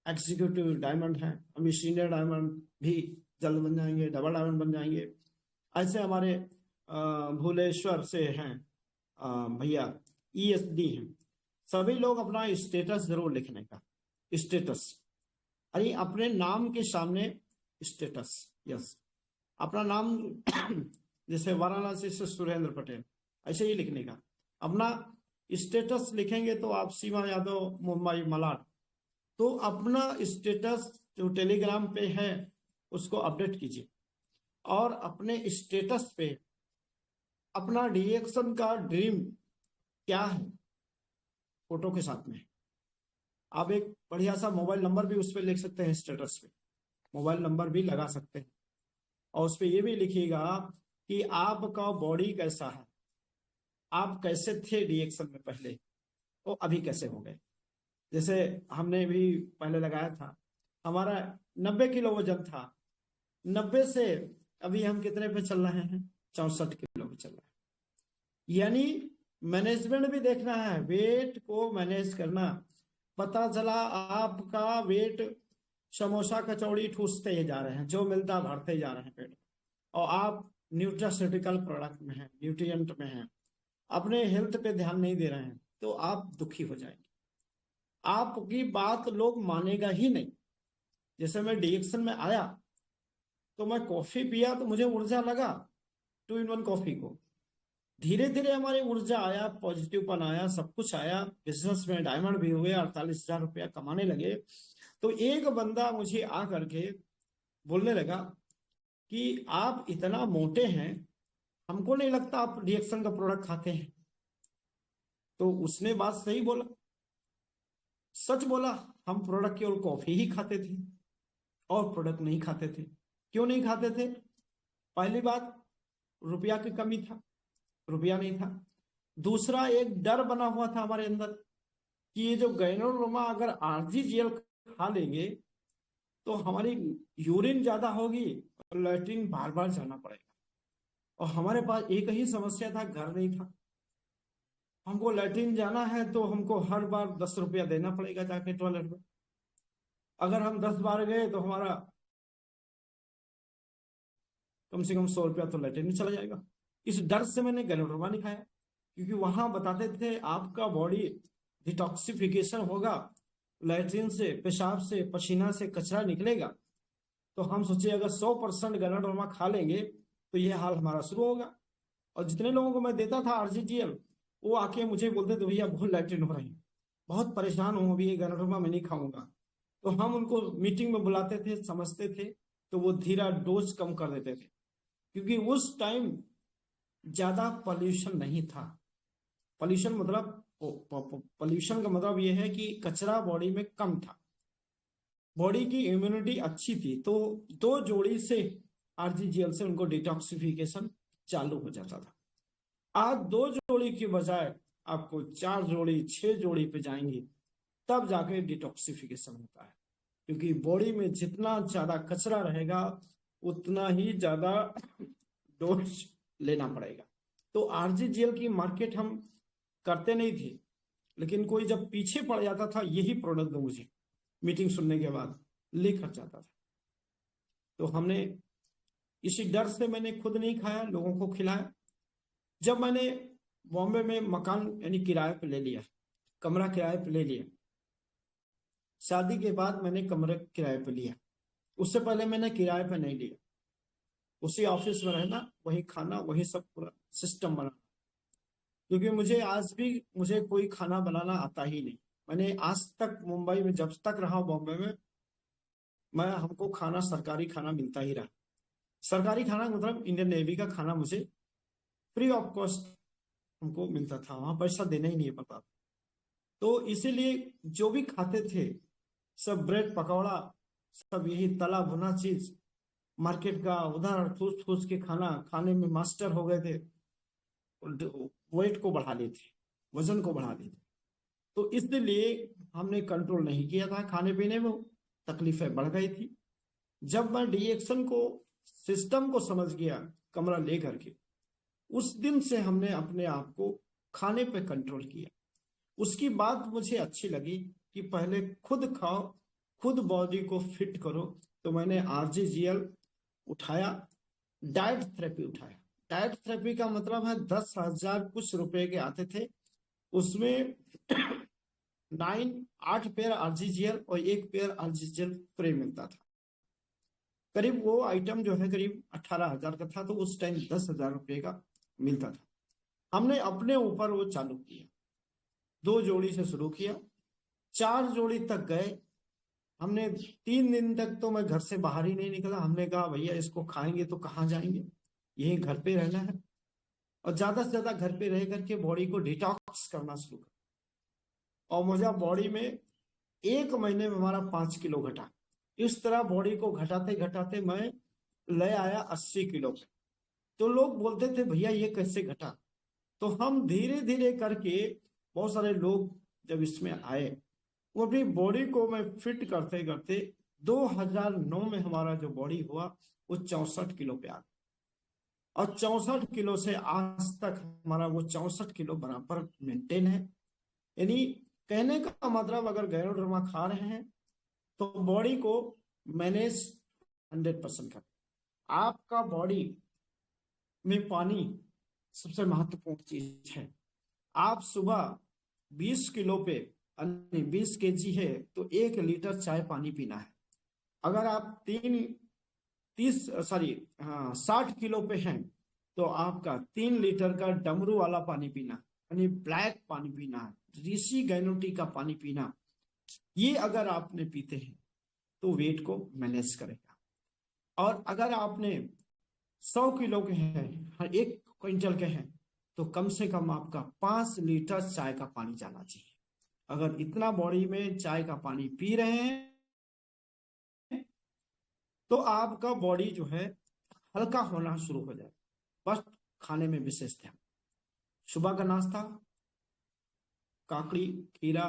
एग्जीक्यूटिव डायमंड हैं, अभी सीनियर डायमंड भी जल्द बन जाएंगे, डबल डायमंड बन जाएंगे। ऐसे हमारे भुवनेश्वर से हैं भैया ESD हैं। सभी लोग अपना स्टेटस जरूर लिखने का, स्टेटस, अरे अपने नाम के सामने स्टेटस, यस, अपना नाम जैसे वाराणसी से सुरेंद्र पटेल ऐसे ही लिखने का, अपना स्टेटस लिखेंगे तो आप सीमा यादव मुंबई मलाड, तो अपना स्टेटस जो टेलीग्राम पे है उसको अपडेट कीजिए और अपने स्टेटस पे अपना रिएक्शन का ड्रीम क्या है फोटो के साथ में आप एक बढ़िया सा मोबाइल नंबर भी उस पर लिख सकते हैं, स्टेटस पे मोबाइल नंबर भी लगा सकते हैं और उस पर ये भी लिखिएगा कि आपका बॉडी कैसा है, आप कैसे थे रिएक्शन में पहले तो अभी कैसे हो गए। जैसे हमने भी पहले लगाया था, हमारा 90 किलो वजन था, 90 से अभी हम कितने पे चल रहे हैं, 64 किलो पे चल रहे हैं। यानी मैनेजमेंट भी देखना है, वेट को मैनेज करना। पता चला आपका वेट समोसा कचौड़ी ठूसते जा रहे हैं, जो मिलता भरते जा रहे हैं पेट, और आप न्यूट्रास्यूटिकल प्रोडक्ट में हैं, न्यूट्रिएंट में हैं, अपने हेल्थ पे ध्यान नहीं दे रहे हैं, तो आप दुखी हो जाएंगे। आपकी बात लोग मानेगा ही नहीं। जैसे मैं डिएक्शन में आया तो मैं कॉफी पिया तो मुझे ऊर्जा लगा, 2 in 1 कॉफी को। धीरे धीरे हमारी ऊर्जा आया, पॉजिटिवपन आया, सब कुछ आया, बिजनेस में डायमंड भी हुए, 48,000 रुपया कमाने लगे। तो एक बंदा मुझे आ करके बोलने लगा कि आप इतना मोटे हैं, हमको नहीं लगता आप रिएक्शन का प्रोडक्ट खाते हैं। तो उसने बात सही बोला, सच बोला। हम प्रोडक्ट केवल कॉफी ही खाते थे और प्रोडक्ट नहीं खाते थे। क्यों नहीं खाते थे? पहली बात, रुपया की कमी था, रुपया नहीं था। दूसरा, एक डर बना हुआ था हमारे अंदर कि ये जो गैनोरोमा अगर आरजीजीएल खा लेंगे तो हमारी यूरिन ज्यादा होगी और लैट्रिन बार बार जाना पड़ेगा। और हमारे पास एक ही समस्या था, घर नहीं था। हमको लैट्रिन जाना है तो हमको हर बार 10 रुपया देना पड़ेगा जाके टॉयलेट में। अगर हम 10 बार गए तो हमारा कम से कम 100 रुपया तो लैट्रिन में चला जाएगा। इस डर से मैंने गैनोरोमा नहीं खाया, क्योंकि वहां बताते थे आपका बॉडी डिटॉक्सिफिकेशन होगा, लैट्रिन से, पेशाब से, पसीना से कचरा निकलेगा। तो हम सोचे अगर 100% गैनोरोमा खा लेंगे तो ये हाल हमारा शुरू होगा। और जितने लोगों को मैं देता था आरजीजीएल, वो आके मुझे बोलते थे भैया बहुत लैट्रिन हो रही है, बहुत परेशान हूँ, अभी ये गैनोरोमा मैं नहीं खाऊंगा। तो हम उनको मीटिंग में बुलाते थे, समझते थे, तो वो धीरा डोज कम कर देते थे, क्योंकि उस टाइम ज्यादा पॉल्यूशन नहीं था। पॉल्यूशन मतलब पॉल्यूशन का मतलब ये है कि कचरा बॉडी में कम था, बॉडी की इम्यूनिटी अच्छी थी। तो 2 जोड़ी से आरजीजीएल से उनको डिटॉक्सिफिकेशन चालू हो जाता था। आज 2 जोड़ी की बजाय आपको 4 जोड़ी, 6 जोड़ी पे जाएंगे, तब जाके डिटॉक्सिफिकेशन होता है। क्योंकि बॉडी में जितना ज्यादा कचरा रहेगा उतना ही ज्यादा डोज लेना पड़ेगा। तो आरजीजीएल की मार्केट हम करते नहीं थे, लेकिन कोई जब पीछे पड़ जाता था, यही प्रोडक्ट दो मुझे, मीटिंग सुनने के बाद लेकर जाता था। तो हमने इसी डर से मैंने खुद नहीं खाया, लोगों को खिलाया। जब मैंने बॉम्बे में मकान यानी किराए पे ले लिया, कमरा किराए पे ले लिया, शादी के बाद मैंने कमरा किराए पे लिया, उससे पहले मैंने किराए पे नहीं लिया। उसी ऑफिस में रहना, वही खाना, वही सब पूरा सिस्टम बना। क्योंकि मुझे कोई खाना बनाना आता ही नहीं। मैंने आज तक मुंबई में जब तक रहा, बॉम्बे में, हमको खाना, सरकारी खाना मिलता ही रहा। सरकारी खाना मतलब इंडियन नेवी का खाना मुझे फ्री ऑफ कॉस्ट हमको मिलता था, वहां पैसा देना ही नहीं पड़ता। तो इसीलिए जो भी खाते थे सब ब्रेड पकौड़ा, सब यही तला भुना चीज, मार्केट का उधर ठूस ठूस के खाने में मास्टर हो गए थे। वेट को बढ़ा लिए थे, वजन को बढ़ा लिए थे। तो इसलिए हमने कंट्रोल नहीं किया था, खाने पीने में तकलीफें बढ़ गई थी। जब मैं डिएक्शन को, सिस्टम को समझ गया कमरा लेकर के, उस दिन से हमने अपने आप को खाने पे कंट्रोल किया। उसकी बात मुझे अच्छी लगी कि पहले खुद खाओ, खुद बॉडी को फिट करो। तो मैंने आरजीजीएल उठाया, डाइट थेरेपी उठाया। डाइट थेरेपी का मतलब है 10,000 कुछ रुपए के आते थे, उसमें 8 पेयर आरजीजीएल और 1 पेयर आरजीजीएल फ्री मिलता था। करीब वो आइटम जो है करीब 18,000 का था, तो उस टाइम 10,000 रुपए का मिलता था। हमने अपने ऊपर वो चालू किया, 2 जोड़ी से शुरू किया, 4 जोड़ी तक गए। हमने 3 दिन तक तो मैं घर से बाहर ही नहीं निकला। हमने कहा भैया इसको खाएंगे तो कहाँ जाएंगे, यही घर पे रहना है, और ज्यादा से ज्यादा घर पे रह करके बॉडी को डिटॉक्स करना शुरू कर। और मुझे बॉडी में 1 महीने में हमारा 5 किलो घटा। इस तरह बॉडी को घटाते घटाते मैं ले आया 80 किलो पे। तो लोग बोलते थे भैया ये कैसे घटा। तो हम धीरे धीरे करके, बहुत सारे लोग जब इसमें आए, वो अपनी बॉडी को मैं फिट करते करते 2009 में हमारा जो बॉडी हुआ वो 64 किलो पे आ गया। और 64 किलो से आज तक हमारा वो 64 किलो बराबर मेंटेन है। यानी कहने का मतलब, अगर गैनोडर्मा खा रहे हैं तो बॉडी को मैनेज 100% कर। आपका बॉडी में पानी सबसे महत्वपूर्ण चीज है। आप सुबह 20 किलो पे 20 केजी है तो 1 लीटर चाय पानी पीना है। अगर आप 60 किलो पे हैं तो आपका 3 लीटर का डमरू वाला पानी पीना, यानी ब्लैक पानी पीना, ऋषि गैनोटी का पानी पीना। ये अगर आपने पीते हैं तो वेट को मैनेज करेगा। और अगर आपने 100 किलो के हैं, 1 क्विंटल के हैं, तो कम से कम आपका 5 लीटर चाय का पानी जाना चाहिए। अगर इतना बॉडी में चाय का पानी पी रहे हैं तो आपका बॉडी जो है हल्का होना शुरू हो जाए। बस खाने में विशेष ध्यान। सुबह का नाश्ता काकड़ी, खीरा,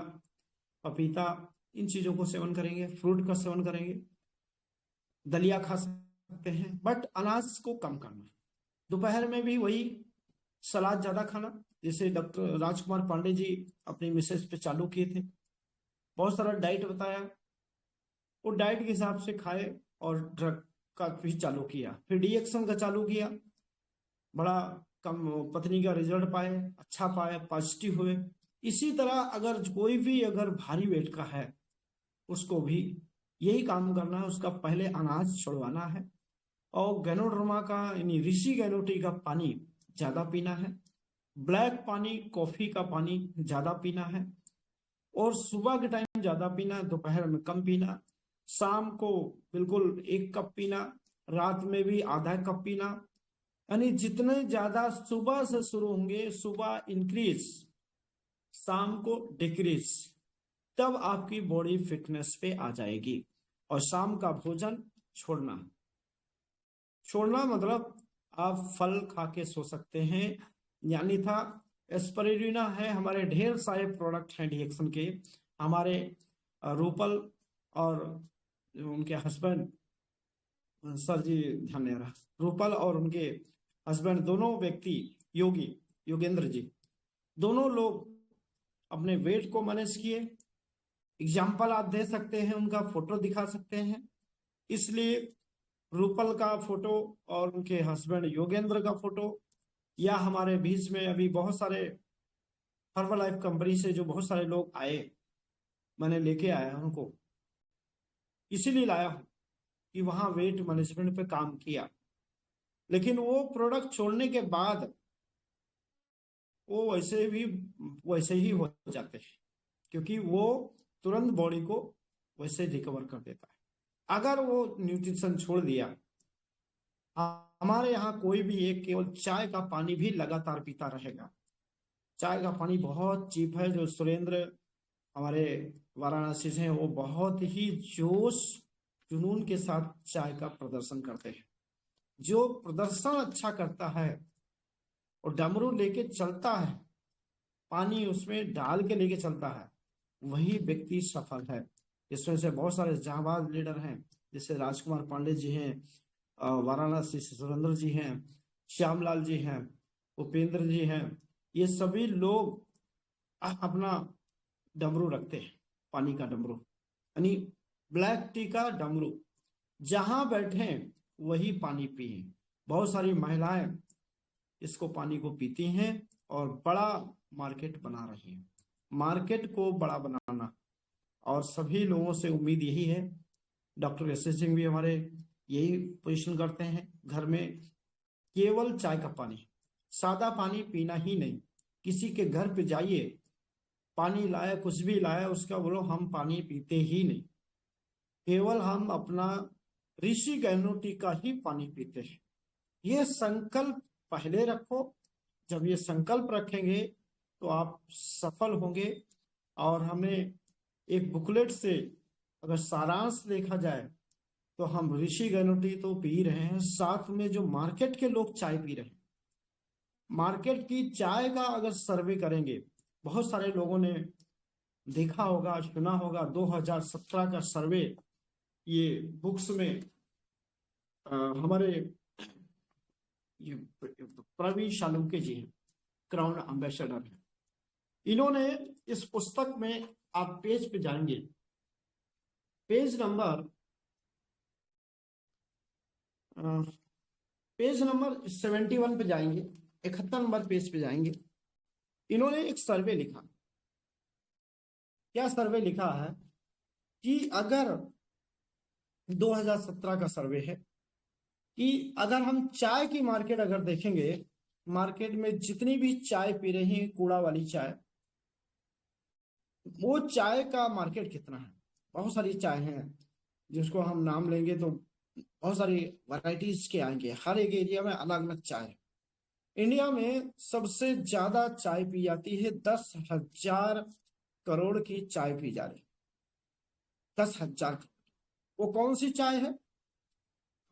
पपीता, इन चीजों को सेवन करेंगे, फ्रूट का सेवन करेंगे, दलिया खा सकते हैं, बट अनाज को कम करना। दोपहर में भी वही सलाद ज्यादा खाना, जैसे डॉक्टर राजकुमार पांडे जी अपनी मिसेज पे चालू किए थे। बहुत सारा डाइट बताया, वो डाइट के हिसाब से खाए। और ड्रग का भी चालू किया, फिर डीएक्शन का चालू किया। बड़ा कम पत्नी का रिजल्ट पाए, अच्छा पाए, पॉजिटिव हुए। इसी तरह अगर कोई भी अगर भारी वेट का है उसको भी यही काम करना है। उसका पहले अनाज छुड़वाना है और गैनोडर्मा का यानी ऋषि गैनोटी का पानी ज्यादा पीना है, ब्लैक पानी, कॉफी का पानी ज्यादा पीना है, और सुबह के टाइम ज्यादा पीना, दोपहर में कम पीना, शाम को बिल्कुल 1 कप पीना, रात में भी आधा कप पीना। यानी जितने ज्यादा सुबह से शुरू होंगे, सुबह इंक्रीज, शाम को डिक्रीज, तब आपकी बॉडी फिटनेस पे आ जाएगी। और शाम का भोजन छोड़ना, छोड़ना मतलब आप फल खा के सो सकते हैं। यानी था एस्पिरिना है, हमारे ढेर सारे प्रोडक्ट हैं डीएक्शन के। हमारे रूपल और उनके हस्बैंड, सर जी ध्यान नहीं रहा, रूपल और उनके हस्बैंड दोनों व्यक्ति योगेंद्र जी, दोनों लोग अपने वेट को मैनेज किए। एग्जाम्पल आप दे सकते हैं, उनका फोटो दिखा सकते हैं। इसलिए रूपल का फोटो और उनके हस्बैंड योगेंद्र का फोटो, या हमारे बीच में अभी बहुत सारे हर्बल लाइफ कंपनी से जो बहुत सारे लोग आए, मैंने लेके आया उनको, इसीलिए लाया हूं कि वहां वेट मैनेजमेंट पे काम किया। लेकिन वो प्रोडक्ट छोड़ने के बाद वो वैसे ही हो जाते हैं, क्योंकि वो तुरंत बॉडी को वैसे रिकवर कर देता है। अगर वो न्यूट्रिशन छोड़ दिया, हमारे यहाँ कोई भी एक केवल चाय का पानी भी लगातार पीता रहेगा। चाय का पानी बहुत चीप है। जो सुरेंद्र हमारे वाराणसी से हैं, वो बहुत ही जोश जुनून के साथ चाय का प्रदर्शन करते हैं। जो प्रदर्शन अच्छा करता है और डमरू लेके चलता है, पानी उसमें डाल के लेके चलता है, वही व्यक्ति सफल है। इसमें से बहुत सारे जांबाज लीडर हैं, जैसे राजकुमार पांडे जी हैं, वाराणसी से सुरेंद्र जी हैं, श्यामलाल जी हैं, उपेंद्र जी हैं। ये सभी लोग अपना डमरू रखते हैं, पानी का डमरू, यानी ब्लैक टी का डमरू। जहां बैठे वही पानी पिए। बहुत सारी महिलाएं इसको पानी को पीती हैं और बड़ा मार्केट बना रही हैं। मार्केट को बड़ा बनाना, और सभी लोगों से उम्मीद यही है, डॉक्टर एस सिंह भी हमारे यही पोजीशन करते हैं। घर में केवल चाय का पानी, सादा पानी पीना ही नहीं। किसी के घर पे जाइए, पानी लाए कुछ भी लाए, उसका बोलो हम पानी पीते ही नहीं, केवल हम अपना ऋषि गहनोटी का ही पानी पीते हैं। ये संकल्प पहले रखो। जब ये संकल्प रखेंगे तो आप सफल होंगे। और हमें एक बुकलेट से अगर सारांश देखा जाए तो हम ऋषि गहनोटी तो पी रहे हैं, साथ में जो मार्केट के लोग चाय पी रहे हैं, मार्केट की चाय का अगर सर्वे करेंगे, बहुत सारे लोगों ने देखा होगा, सुना होगा, 2017 का सर्वे ये बुक्स में हमारे ये प्रवीण शालुंके जी हैं, क्राउन एम्बेसडर हैं। इन्होंने इस पुस्तक में, आप पेज पे जाएंगे, पेज नंबर 71 पे जाएंगे, 71 नंबर पेज पे जाएंगे, इन्होंने एक सर्वे लिखा। क्या सर्वे लिखा है कि अगर 2017 का सर्वे है कि अगर हम चाय की मार्केट अगर देखेंगे, मार्केट में जितनी भी चाय पी रही है कूड़ा वाली चाय, वो चाय का मार्केट कितना है। बहुत सारी चाय हैं जिसको हम नाम लेंगे तो बहुत सारी वैरायटीज के आएंगे, हर एक एरिया में अलग अलग चाय। इंडिया में सबसे ज्यादा चाय पी जाती है, 10,000 करोड़ की चाय पी जा रही, 10,000। वो कौन सी चाय है?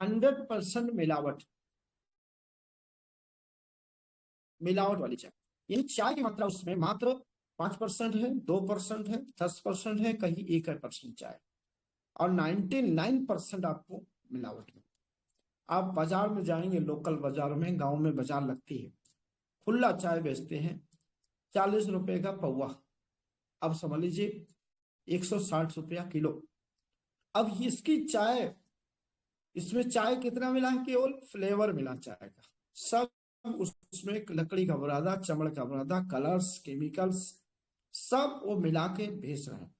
100% मिलावट वाली चाय। यानी चाय की मात्रा उसमें मात्र 5% है, 2% है, 10% है, कहीं 1% चाय, और 99% आपको मिलावट में। आप बाजार में जाएंगे, लोकल बाजार में, गांव में बाजार लगती है, खुला चाय बेचते हैं 40 रुपए का पौवा, अब समझ लीजिए 160 रुपया किलो। अब इसकी चाय, इसमें चाय कितना मिला है? केवल फ्लेवर मिला चाय का, सब उसमें लकड़ी का बुरादा, चमड़ का बुरादा, कलर्स, केमिकल्स, सब वो मिला के भेज रहे हैं।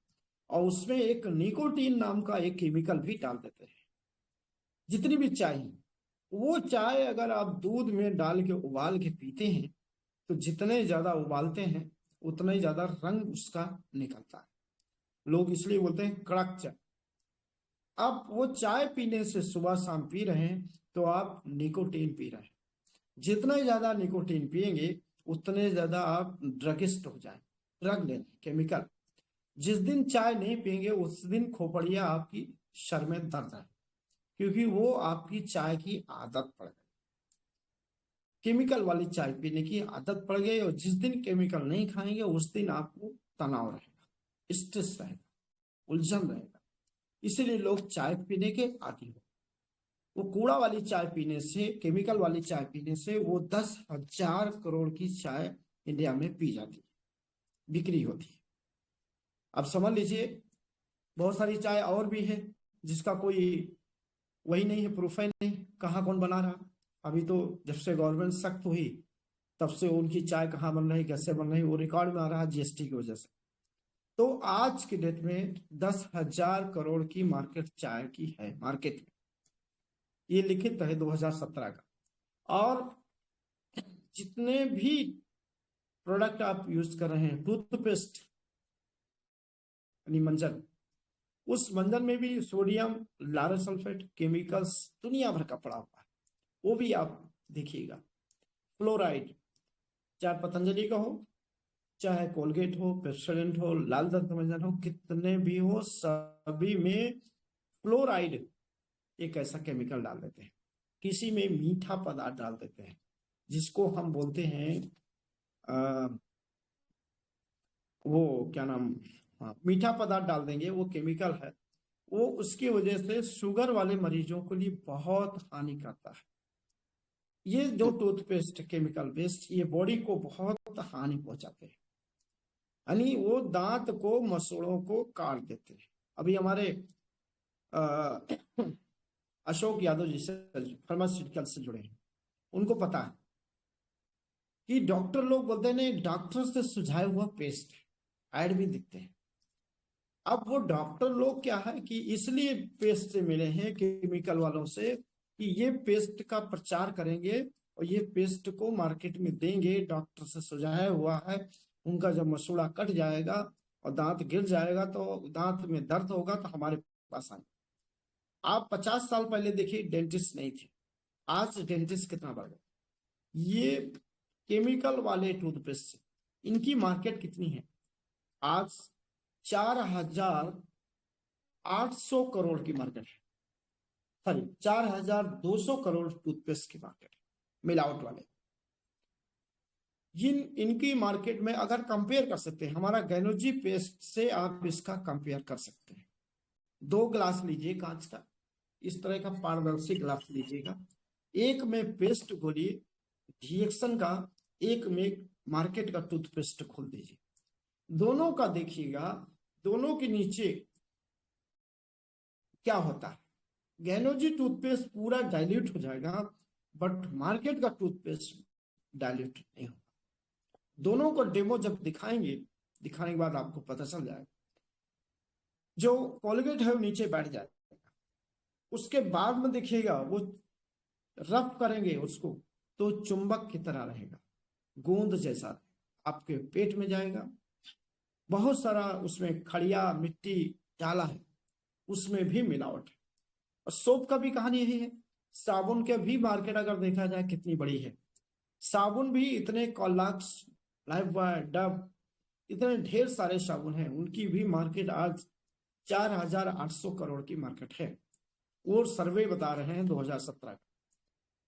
और उसमें एक निकोटीन नाम का एक केमिकल भी डाल देते हैं। जितनी भी चाय है, वो चाय अगर आप दूध में डाल के उबाल के पीते हैं तो जितने ज्यादा उबालते हैं उतना ही ज्यादा रंग उसका निकलता है। लोग इसलिए बोलते हैं कड़क चाय। आप वो चाय पीने से सुबह शाम पी रहे हैं तो आप निकोटीन पी रहे हैं। जितना ज्यादा निकोटीन पिएंगे उतने ज्यादा आप ड्रगिस्ट हो जाए, ड्रग लेने, केमिकल। जिस दिन चाय नहीं पिएंगे उस दिन खोपड़िया आपकी सर में दर्द है, क्योंकि वो आपकी चाय की आदत पड़ गई, केमिकल वाली चाय पीने की आदत पड़ गई। और जिस दिन केमिकल नहीं खाएंगे उस दिन आपको तनाव रहेगा, स्ट्रेस रहेगा, उलझन रहेगा। इसीलिए लोग चाय पीने के आदी हो। वो कूड़ा वाली चाय पीने से, केमिकल वाली चाय पीने से, वो 10,000 करोड़ की चाय इंडिया में पी जाती है, बिक्री होती है। अब समझ लीजिए बहुत सारी चाय और भी है जिसका कोई वही नहीं है, प्रूफ है नहीं, कहाँ कौन बना रहा। अभी तो जब से गवर्नमेंट सख्त हुई तब से उनकी चाय कहाँ बन रही, कैसे बन रही, वो रिकॉर्ड में आ रहा है जीएसटी की वजह से। तो आज की डेट में 10,000 करोड़ की मार्केट चाय की है मार्केट में, ये लिखित है 2017 का। और जितने भी प्रोडक्ट आप यूज कर रहे हैं, टूथपेस्ट यानी मंजन, उस मंजन में भी सोडियम लारल सल्फेट केमिकल्स दुनिया भर का पड़ा हुआ है, वो भी आप देखिएगा। फ्लोराइड, चाहे पतंजलि का हो, चाहे कोलगेट हो, पेप्सोडेंट हो, लाल दंत मंजन हो, कितने भी हो, सभी में फ्लोराइड एक ऐसा केमिकल डाल देते हैं। किसी में मीठा पदार्थ डाल देते हैं जिसको हम बोलते हैं वो क्या नाम, हाँ, मीठा पदार्थ डाल देंगे, वो केमिकल है। वो उसकी वजह से शुगर वाले मरीजों के लिए बहुत हानि करता है। ये जो टूथपेस्ट केमिकल बेस्ड, ये बॉडी को बहुत हानि पहुंचाते हैं, यानी वो दांत को, मसूड़ों को काट देते हैं। अभी हमारे अशोक यादव जी से, फार्मास्यूटिकल से जुड़े हैं, उनको पता है कि डॉक्टर लोग बोलते हैं डॉक्टर से सुझाया हुआ पेस्ट, ऐड भी दिखते हैं। अब वो डॉक्टर लोग क्या है कि इसलिए पेस्ट से मिले हैं केमिकल वालों से कि ये पेस्ट का प्रचार करेंगे और ये पेस्ट को मार्केट में देंगे, डॉक्टर से सुझाया हुआ है। उनका जब मसूड़ा कट जाएगा और दांत गिर जाएगा तो दांत में दर्द होगा तो हमारे पास आए। आप 50 साल पहले देखिए डेंटिस्ट नहीं थे, आज डेंटिस्ट कितना बढ़ गया। ये केमिकल वाले टूथपेस्ट, इनकी मार्केट कितनी है आज? 4,800 करोड़ की मार्केट है, सॉरी 4,200 करोड़ टूथपेस्ट की मार्केट है मिलावट वाले। इनकी मार्केट में अगर कंपेयर कर सकते हैं, हमारा गैनोजी पेस्ट से आप इसका कंपेयर कर सकते हैं। 2 ग्लास लीजिए कांच का, इस तरह का पारदर्शी ग्लास लीजिएगा, एक में पेस्ट घोलिए रिएक्शन का, एक में मार्केट का टूथपेस्ट खोल दीजिए, दोनों का देखिएगा, दोनों के नीचे क्या होता है। गैनोजी टूथपेस्ट पूरा डाइल्यूट हो जाएगा, बट मार्केट का टूथपेस्ट डाइल्यूट नहीं होगा। दोनों को डेमो जब दिखाएंगे, दिखाने के बाद आपको पता चल जाएगा। जो कोलगेट है वो नीचे बैठ जाएगा, उसके बाद में देखिएगा वो रफ करेंगे उसको तो चुंबक की तरह रहेगा, गोंद जैसा आपके पेट में जाएगा। बहुत सारा उसमें खड़िया मिट्टी डाला है, उसमें भी मिलावट है। और सोप का भी कहानी यही है। साबुन के भी मार्केट अगर देखा जाए कितनी बड़ी है, साबुन भी इतने कॉलाक्स, लाइफबॉय, डव, इतने ढेर सारे साबुन हैं, उनकी भी मार्केट आज 4,800 करोड़ की मार्केट है। वो सर्वे बता रहे हैं 2017 का।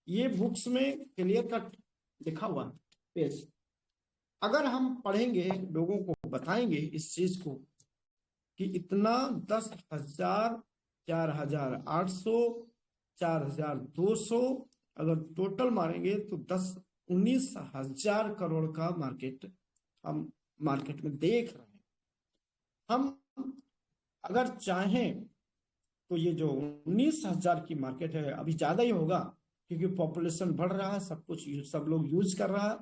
ये बुक्स में क्लियर कट लिखा हुआ है पेज। अगर हम पढ़ेंगे, लोगों को बताएंगे इस चीज को कि इतना 10,000, 4,800, 4,200 अगर टोटल मारेंगे तो 19,000 करोड़ का मार्केट हम मार्केट में देख रहे हैं। हम अगर चाहें तो ये जो 19,000 की मार्केट है अभी ज्यादा ही होगा, क्योंकि पॉपुलेशन बढ़ रहा है, सब कुछ सब लोग यूज कर रहा है।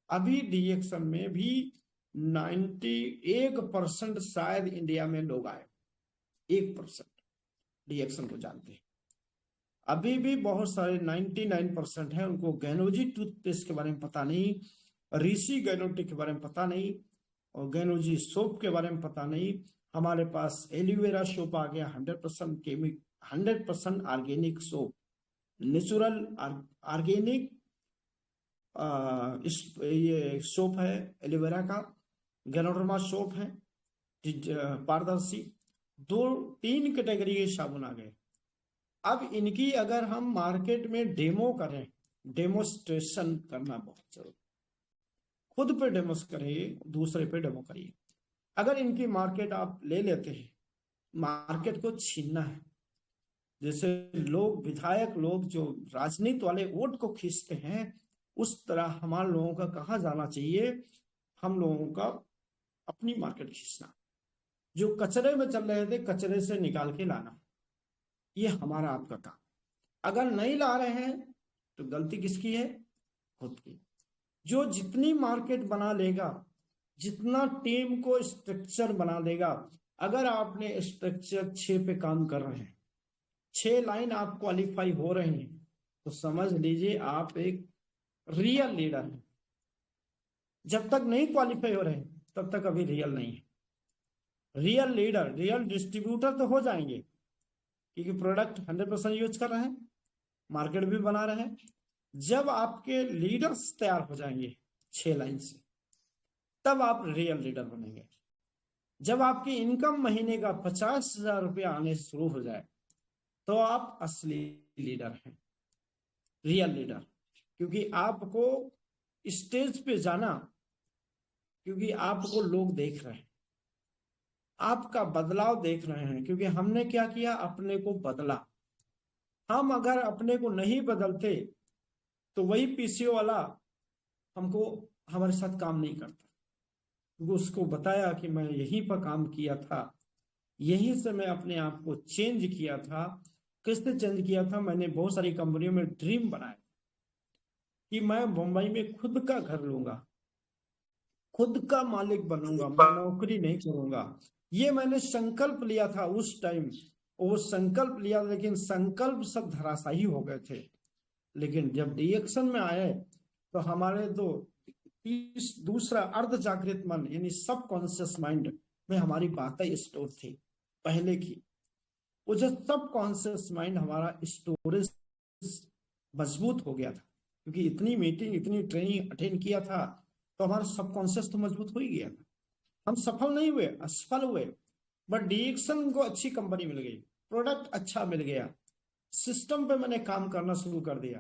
अभी रिएक्शन में भी 91% शायद इंडिया में लोग आए, 1% रिएक्शन को जानते हैं। अभी भी बहुत सारे 99% है उनको गैनोजी टूथपेस्ट के बारे में पता नहीं, ऋषि गैनोटिक के बारे में पता नहीं, और गैनोजी सोप के बारे में पता नहीं। हमारे पास एलोवेरा सोप आ गया, 100% ऑर्गेनिक सोप, नेचुरल ऑर्गेनिक ये सोप है एलोवेरा का। गैनोडर्मा सोप है पारदर्शी। 2-3 कैटेगरी के साबुन आ गए। अब इनकी अगर हम मार्केट में डेमो करें, डेमोस्ट्रेशन करना बहुत जरूरी, खुद पे डेमो करिए, दूसरे पे डेमो करिए। अगर इनकी मार्केट आप ले लेते हैं, मार्केट को छीनना है। जैसे लोग, विधायक लोग जो राजनीति वाले वोट को खींचते हैं, उस तरह हमारे लोगों का कहाँ जाना चाहिए, हम लोगों का अपनी मार्केट खींचना। जो कचरे में चल रहे थे, कचरे से निकाल के लाना, ये हमारा आपका काम। अगर नहीं ला रहे हैं तो गलती किसकी है? खुद की। जो जितनी मार्केट बना लेगा, जितना टीम को स्ट्रक्चर बना देगा, अगर आपने स्ट्रक्चर 6 पे काम कर रहे हैं, 6 लाइन आप क्वालिफाई हो रहे हैं, तो समझ लीजिए आप एक रियल लीडर हैं। जब तक नहीं क्वालिफाई हो रहे तब तक अभी रियल नहीं है। रियल लीडर, रियल डिस्ट्रीब्यूटर तो हो जाएंगे, क्योंकि प्रोडक्ट 100% यूज कर रहे हैं, मार्केट भी बना रहे हैं। जब आपके लीडर्स तैयार हो जाएंगे 6 लाइन से, तब आप रियल लीडर बनेंगे। जब आपकी इनकम महीने का 50,000 रुपया आने शुरू हो जाए, तो आप असली लीडर हैं, रियल लीडर। क्योंकि आपको स्टेज पे जाना, क्योंकि आपको लोग देख रहे हैं, आपका बदलाव देख रहे हैं। क्योंकि हमने क्या किया, अपने को बदला। हम अगर अपने को नहीं बदलते तो वही पीसीओ वाला हमको, हमारे साथ काम नहीं करता। क्योंकि उसको बताया कि मैं यहीं पर काम किया था, यहीं से मैं अपने आप को चेंज किया था। किसने चेंज किया था? मैंने बहुत सारी कंपनियों में ड्रीम बनाया कि मैं मुंबई में खुद का घर लूंगा, खुद का मालिक बनूंगा, मैं नौकरी नहीं करूंगा। ये मैंने संकल्प लिया था उस टाइम, वो संकल्प लिया, लेकिन संकल्प सब धराशायी हो गए थे। लेकिन जब रिएक्शन में आए तो हमारे दूसरा अर्ध जागृत मन यानी सब कॉन्शियस माइंड में हमारी बातें स्टोर थी पहले की। वो जो सब कॉन्शियस माइंड हमारा स्टोरेज मजबूत हो गया था, क्योंकि इतनी मीटिंग इतनी ट्रेनिंग अटेंड किया था, तो हमारा सबकॉन्शियस तो मजबूत हो ही गया था। हम सफल नहीं हुए, असफल हुए, बट डिएक्शन को अच्छी कंपनी मिल गई, प्रोडक्ट अच्छा मिल गया, सिस्टम पे मैंने काम करना शुरू कर दिया,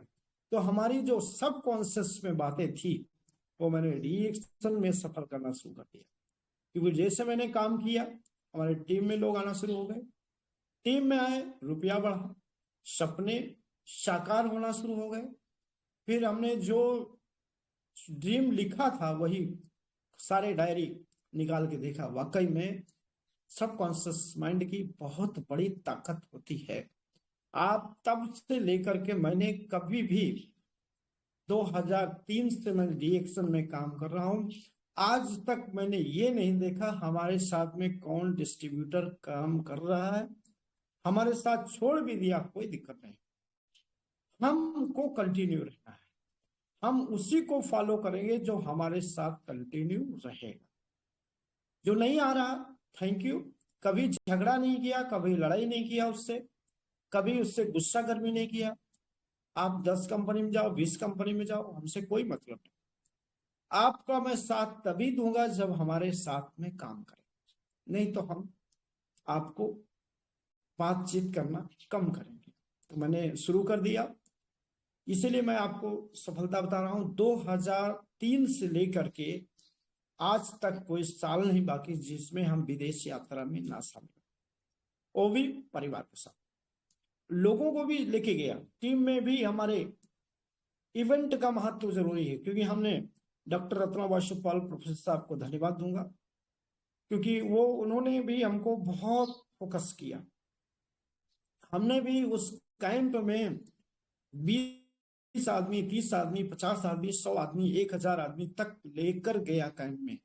तो हमारी जो सबकॉन्शियस में बातें थी वो मैंने रिएक्शन में सफल करना शुरू कर दिया। क्योंकि जैसे मैंने काम किया, हमारे टीम में लोग आना शुरू हो गए, टीम में आए, रुपया बढ़ा, सपने साकार होना शुरू हो गए। फिर हमने जो ड्रीम लिखा था वही सारे डायरी निकाल के देखा, वाकई में सबकॉन्शियस माइंड की बहुत बड़ी ताकत होती है। आप तब से लेकर के मैंने कभी भी 2003 से मैं रिएक्शन में काम कर रहा हूं, आज तक मैंने ये नहीं देखा हमारे साथ में कौन डिस्ट्रीब्यूटर काम कर रहा है, हमारे साथ छोड़ भी दिया, कोई दिक्कत नहीं। हमको कंटिन्यू रहना है, हम उसी को फॉलो करेंगे जो हमारे साथ कंटिन्यू रहेगा। जो नहीं आ रहा, थैंक यू, कभी झगड़ा नहीं किया, कभी लड़ाई नहीं किया उससे, कभी उससे गुस्सा गर्मी नहीं किया। आप 10 कंपनी में जाओ, 20 कंपनी में जाओ, हमसे कोई मतलब नहीं। आपका मैं साथ तभी दूंगा जब हमारे साथ में काम करें, नहीं तो हम आपको बातचीत करना कम करेंगे। तो मैंने शुरू कर दिया, इसीलिए मैं आपको सफलता बता रहा हूं। 2003 से लेकर के आज तक कोई साल नहीं बाकी जिसमें हम विदेश यात्रा में ना शामिल, वो भी परिवार के साथ। लोगों को भी लेके गया, टीम में भी हमारे इवेंट का महत्व जरूरी है, क्योंकि हमने डॉक्टर रत्ना वासुपाल प्रोफेसर साहब को धन्यवाद दूंगा, क्योंकि उन्होंने भी हमको बहुत फोकस किया। हमने भी उस कैंप में 20 आदमी, 30 आदमी, 50 आदमी, 100 आदमी, 1000 आदमी तक लेकर गया कैंप में,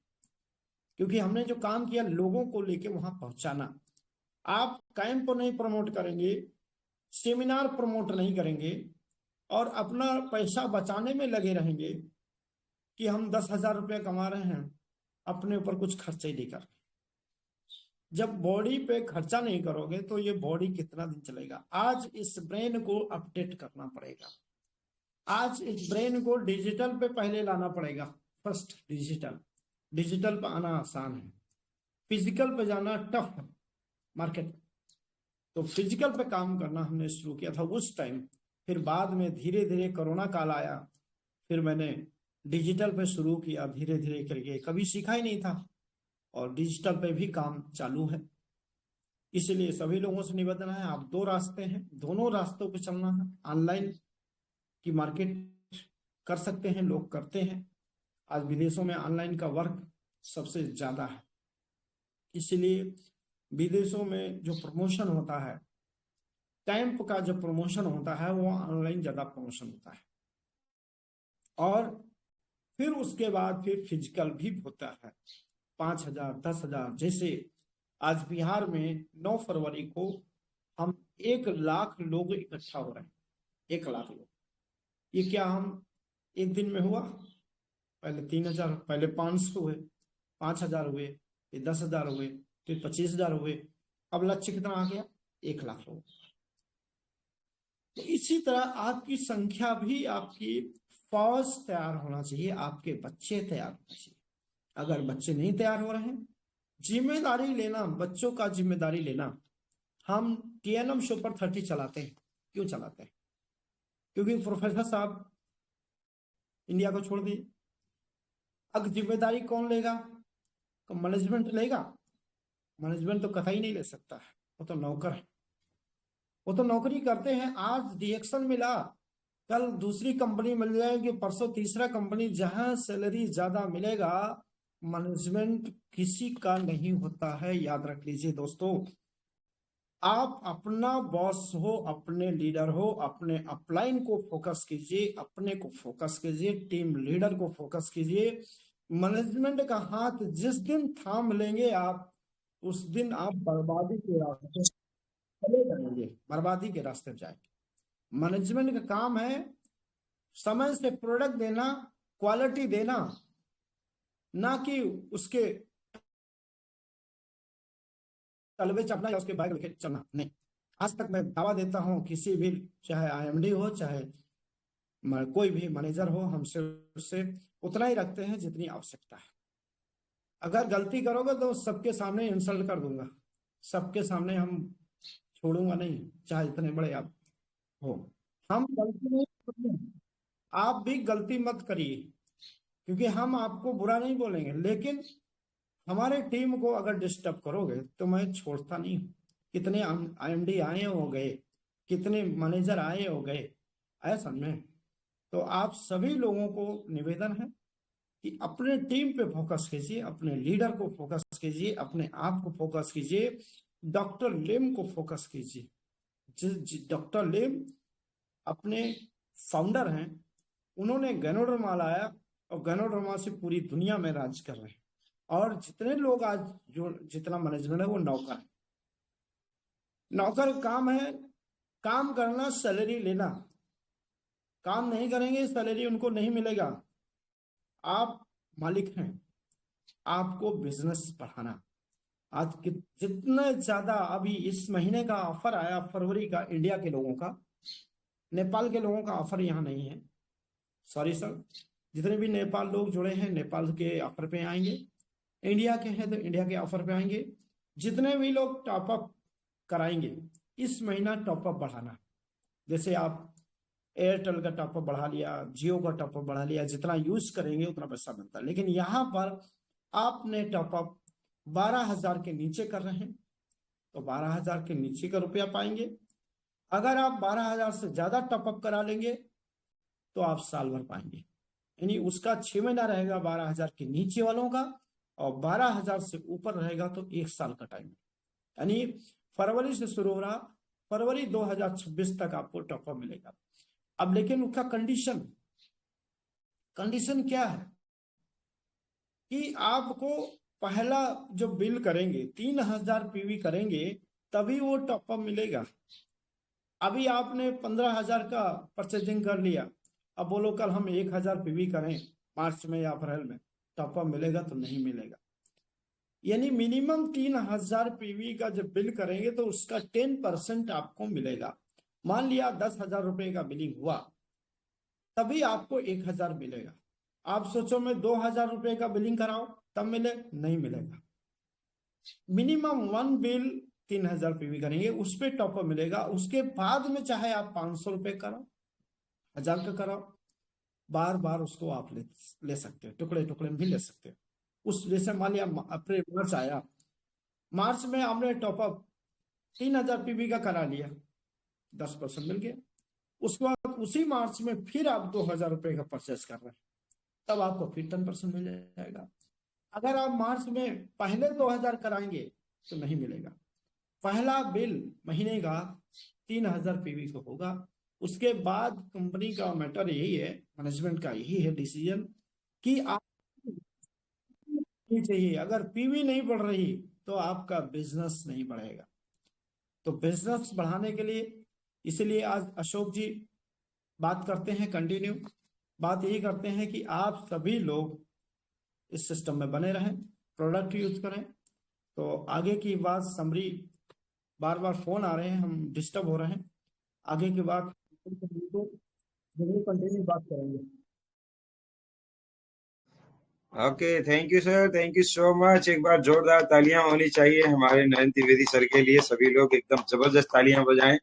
क्योंकि हमने जो काम किया लोगों को लेके वहां पहुंचाना। आप कैंप को नहीं प्रमोट करेंगे, सेमिनार प्रमोट नहीं करेंगे और अपना पैसा बचाने में लगे रहेंगे कि हम 10,000 रुपया कमा रहे हैं, अपने ऊपर कुछ खर्चा ही नहीं कर रहे। जब बॉडी पे खर्चा नहीं करोगे तो ये बॉडी कितना दिन चलेगा। आज इस ब्रेन को अपडेट करना पड़ेगा, आज इस ब्रेन को डिजिटल पे पहले लाना पड़ेगा। फर्स्ट डिजिटल पे आना आसान है, फिजिकल पे जाना टफ है मार्केट। तो फिजिकल पे काम करना हमने शुरू किया था उस टाइम। फिर बाद में धीरे धीरे कोरोना काल आया, फिर मैंने डिजिटल पे शुरू किया धीरे धीरे करके, कभी सीखा ही नहीं था, और डिजिटल पे भी काम चालू है। इसलिए सभी लोगों से निवेदन है, आप 2 रास्ते हैं, दोनों रास्तों पे चलना है। ऑनलाइन की मार्केट कर सकते हैं, लोग करते हैं। आज विदेशों में ऑनलाइन का वर्क सबसे ज्यादा है, इसलिए विदेशों में जो प्रमोशन होता है, कैंप का जो प्रमोशन होता है, वो ऑनलाइन ज्यादा प्रमोशन होता है। और फिर उसके बाद फिर फिजिकल भी होता है, 5,000, 10,000। जैसे आज बिहार में 9 फरवरी को हम 1 लाख लोग इकट्ठा हो रहे हैं, 1 लाख लोग। ये क्या हम एक दिन में हुआ? पहले 3,000, पहले 500 हुए, 5,000 हुए, फिर 10,000 हुए, फिर 25,000 हुए, अब लक्ष्य कितना आ गया? 1 लाख लोग। तो इसी तरह आपकी संख्या भी, आपकी फौज तैयार होना चाहिए, आपके बच्चे तैयार होना चाहिए। अगर बच्चे नहीं तैयार हो रहे हैं, जिम्मेदारी लेना, बच्चों का जिम्मेदारी लेना। हम TNM सुपर 30 चलाते हैं, क्यों चलाते हैं? क्योंकि प्रोफेसर साहब इंडिया को छोड़ दिए। अब जिम्मेदारी कौन लेगा? तो मैनेजमेंट लेगा? मैनेजमेंट तो कतई नहीं ले सकता है, वो तो नौकर है, वो तो नौकरी करते हैं। आज रिएक्शन मिला, कल दूसरी कंपनी मिल जाएगी, परसों तीसरा कंपनी, जहां सैलरी ज्यादा मिलेगा। मैनेजमेंट किसी का नहीं होता है, याद रख लीजिए दोस्तों। आप अपना बॉस हो, अपने लीडर हो, अपने अपलाइन को फोकस कीजिए, अपने को फोकस कीजिए, टीम लीडर को फोकस कीजिए। मैनेजमेंट का हाथ जिस दिन थाम लेंगे आप, उस दिन आप बर्बादी के रास्ते चले जाएंगे, बर्बादी के रास्ते जाएंगे। मैनेजमेंट का काम है समय से प्रोडक्ट देना, क्वालिटी देना, ना कि उसके तलवे चढ़ना या उसके बैग लेके चलना। नहीं, आज तक मैं दावा देता हूं, किसी भी, चाहे आईएमडी हो, चाहे कोई भी मैनेजर हो, हमसे उससे उतना ही रखते हैं जितनी आवश्यकता है। अगर गलती करोगे तो सबके सामने इंसल्ट कर दूंगा, सबके सामने हम छोड़ूंगा नहीं, चाहे इतने बड़े आप हो। हम गलती नहीं करते हैं, आप भी गलती मत करिए, क्योंकि हम आपको बुरा नहीं बोलेंगे, लेकिन हमारे टीम को अगर डिस्टर्ब करोगे तो मैं छोड़ता नहीं हूँ। कितने आईएमडी आए हो गए, कितने मैनेजर आए हो गए, ऐसा में। तो आप सभी लोगों को निवेदन है कि अपने टीम पे फोकस कीजिए, अपने लीडर को फोकस कीजिए, अपने आप को फोकस कीजिए, डॉक्टर लिम को फोकस कीजिए। डॉक्टर लिम अपने फाउंडर हैं, उन्होंने गैनोडर्मा लाया और गैनोडर्मा से पूरी दुनिया में राज कर रहे हैं। और जितने लोग आज, जो जितना मैनेजमेंट है वो नौकर है। नौकर काम है काम करना, सैलरी लेना। काम नहीं करेंगे, सैलरी उनको नहीं मिलेगा। आप मालिक हैं, आपको बिजनेस बढ़ाना। आज जितने ज्यादा, अभी इस महीने का ऑफर आया फरवरी का, इंडिया के लोगों का, नेपाल के लोगों का ऑफर यहाँ नहीं है, सॉरी सर। जितने भी नेपाल लोग जुड़े हैं, नेपाल के ऑफर पे आएंगे। इंडिया के हैं तो इंडिया के ऑफर पे आएंगे। जितने भी लोग टॉपअप कराएंगे, इस महीना टॉपअप बढ़ाना। जैसे आप एयरटेल का टॉपअप बढ़ा लिया, जियो का टॉपअप बढ़ा लिया, जितना यूज करेंगे उतना पैसा मिलता है। लेकिन यहाँ पर आपने टॉपअप 12,000 के नीचे कर रहे हैं तो 12,000 के नीचे का रुपया पाएंगे। अगर आप 12,000 से ज्यादा टॉपअप करा लेंगे तो आप साल भर पाएंगे। यानी उसका 6 महीना रहेगा 12,000 के नीचे वालों का, और 12,000 से ऊपर रहेगा तो 1 साल का टाइम। यानी फरवरी से शुरू हो रहा, फरवरी 2026 तक आपको टॉपअप मिलेगा। अब लेकिन उसका कंडीशन क्या है कि आपको पहला जो बिल करेंगे 3,000 पीवी करेंगे तभी वो टॉपअप मिलेगा। अभी आपने 15,000 का परचेजिंग कर लिया, अब बोलो कल हम 1,000 पीवी करें मार्च में या अप्रैल में, टॉपअप मिलेगा तो नहीं मिलेगा। यानी मिनिमम 3,000 पीवी का जब बिल करेंगे तो उसका 10% आपको मिलेगा। मान लिया 10,000 रुपए का बिलिंग हुआ, तभी आपको 1,000 मिलेगा। आप सोचो मैं 2,000 रुपए का बिलिंग कराओ तब मिले, नहीं मिलेगा। मिनिमम 1 बिल 3,000 पीवी करेंगे, उस पर टॉपअप मिलेगा। उसके बाद में चाहे आप 500 रुपए कराओ, 1,000 का कराओ, बार बार उसको आप ले सकते हो, टुकड़े टुकड़े में भी ले सकते हो। उस जैसे मान लिया अप्रैल मार्च आया, मार्च में आपने टॉपअप 3,000 पीवी का करा लिया, 10% मिल गया। उसके बाद उसी मार्च में फिर आप 2,000 रुपए का परचेस कर रहे हैं, तब आपको फिर 10% मिल जाएगा। अगर आप मार्च में पहले 2,000 कराएंगे तो नहीं मिलेगा। पहला बिल महीने का 3,000 पीवी को होगा। उसके बाद कंपनी का मैटर यही है, मैनेजमेंट का यही है डिसीजन कि आप चाहिए, अगर पीवी नहीं बढ़ रही तो आपका बिजनेस नहीं बढ़ेगा। तो बिजनेस बढ़ाने के लिए, इसलिए आज अशोक जी बात करते हैं, कंटिन्यू बात यही करते हैं कि आप सभी लोग इस सिस्टम में बने रहें, प्रोडक्ट यूज करें। तो आगे की बात समरी, बार बार फोन आ रहे हैं, हम डिस्टर्ब हो रहे हैं। आगे की बात कंटिन्यू बात करेंगे। Okay, thank you sir, thank you so much. एक बार जोरदार तालियां होनी चाहिए हमारे नयन त्रिवेदी सर के लिए। सभी लोग एकदम जबरदस्त तालियां बजाएं।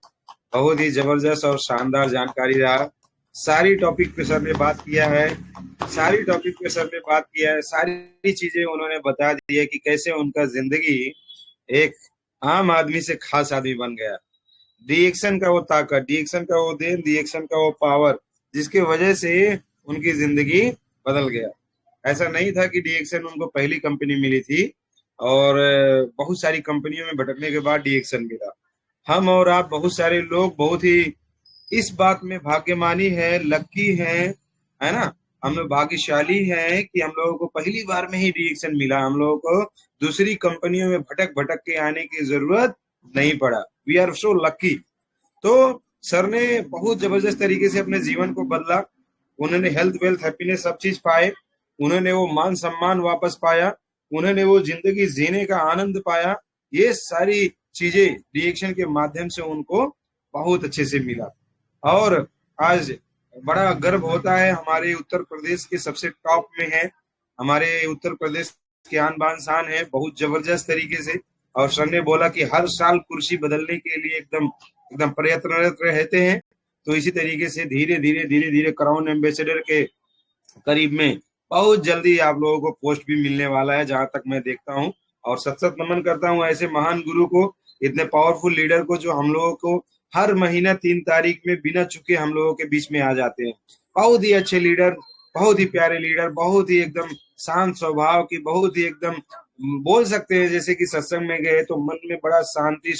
बहुत ही जबरदस्त और शानदार जानकारी रहा। सारी टॉपिक पे सर ने बात किया है, सारी टॉपिक पे सर ने बात किया है, सारी चीजें उन्होंने बता दी है कि कैसे उनका जिंदगी एक आम आदमी से खास आदमी बन गया। डीएक्शन का वो ताकत, डीएक्शन का वो देन, डीएक्शन का वो पावर, जिसके वजह से उनकी जिंदगी बदल गया। ऐसा नहीं था कि डीएक्शन उनको पहली कंपनी मिली थी और बहुत सारी कंपनियों में भटकने के बाद डीएक्शन मिला। हम और आप बहुत सारे लोग बहुत ही इस बात में भाग्यमानी है, लक्की है ना। हम लोग भाग्यशाली हैं कि हम लोगों को पहली बार में ही डीएक्शन मिला। हम लोगों को दूसरी कंपनियों में भटक भटक के आने की जरूरत नहीं पड़ा। वी आर सो लक्की। तो सर ने बहुत जबरदस्त तरीके से अपने जीवन को बदला। उन्होंने हेल्थ वेल्थ हैप्पीनेस सब चीज पाए, उन्होंने वो मान सम्मान वापस पाया, उन्होंने वो जिंदगी जीने का आनंद पाया। ये सारी चीजें रिएक्शन के माध्यम से उनको बहुत अच्छे से मिला। और आज बड़ा गर्व होता है, हमारे उत्तर प्रदेश के सबसे टॉप में है, हमारे उत्तर प्रदेश की आन बान शान है बहुत जबरदस्त तरीके से। और सर ने बोला कि हर साल कुर्सी बदलने के लिए एकदम एकदम प्रयत्नरत रहते हैं। तो इसी तरीके से धीरे धीरे क्राउन एम्बेसडर के करीब में बहुत जल्दी आप लोगों को पोस्ट भी मिलने वाला है, जहां तक मैं देखता हूं। और सत सत नमन करता हूं ऐसे महान गुरु को, इतने पावरफुल लीडर को, जो हम लोगों को हर महीना 3 तारीख में बिना चुके हम लोगों के बीच में आ जाते हैं। बहुत ही अच्छे लीडर, बहुत ही प्यारे लीडर, बहुत ही एकदम शांत स्वभाव की, बहुत ही एकदम बोल सकते हैं जैसे कि सत्संग में गए तो मन में बड़ा शांति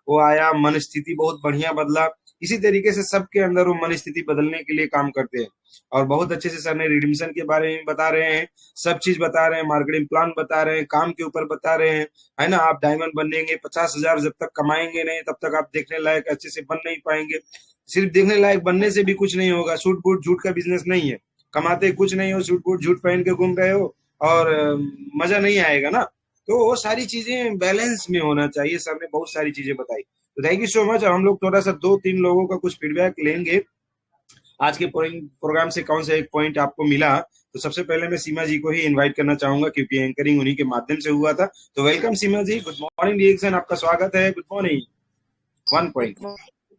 वो आया, मन स्थिति बहुत बढ़िया बदला। इसी तरीके से सबके अंदर वो मन स्थिति बदलने के लिए काम करते हैं। और बहुत अच्छे से सर ने रिडिम्शन के बारे में बता रहे हैं, सब चीज बता रहे हैं, मार्केटिंग प्लान बता रहे हैं, काम के ऊपर बता रहे हैं, है ना। आप डायमंड बनेंगे, 50,000 जब तक कमाएंगे नहीं तब तक आप देखने लायक अच्छे से बन नहीं पाएंगे। सिर्फ देखने लायक बनने से भी कुछ नहीं होगा, सूट बूट झूठ का बिजनेस नहीं है, कमाते कुछ नहीं हो, सूट बूट झूठ पहन के घूम रहे हो और मजा नहीं आएगा ना। तो वो सारी चीजें बैलेंस में होना चाहिए, सर ने बहुत सारी चीजें बताई। तो थैंक यू सो मच। और हम लोग थोड़ा सा 2-3 लोगों का कुछ फीडबैक लेंगे आज के प्रोग्राम से, कौन सा एक पॉइंट आपको मिला। तो सबसे पहले मैं सीमा जी को ही इनवाइट करना चाहूंगा क्योंकि एंकरिंग उन्हीं के माध्यम से हुआ था। तो वेलकम सीमा जी, गुड मॉर्निंग रिएक्शन, आपका स्वागत है। Good morning. 1 point.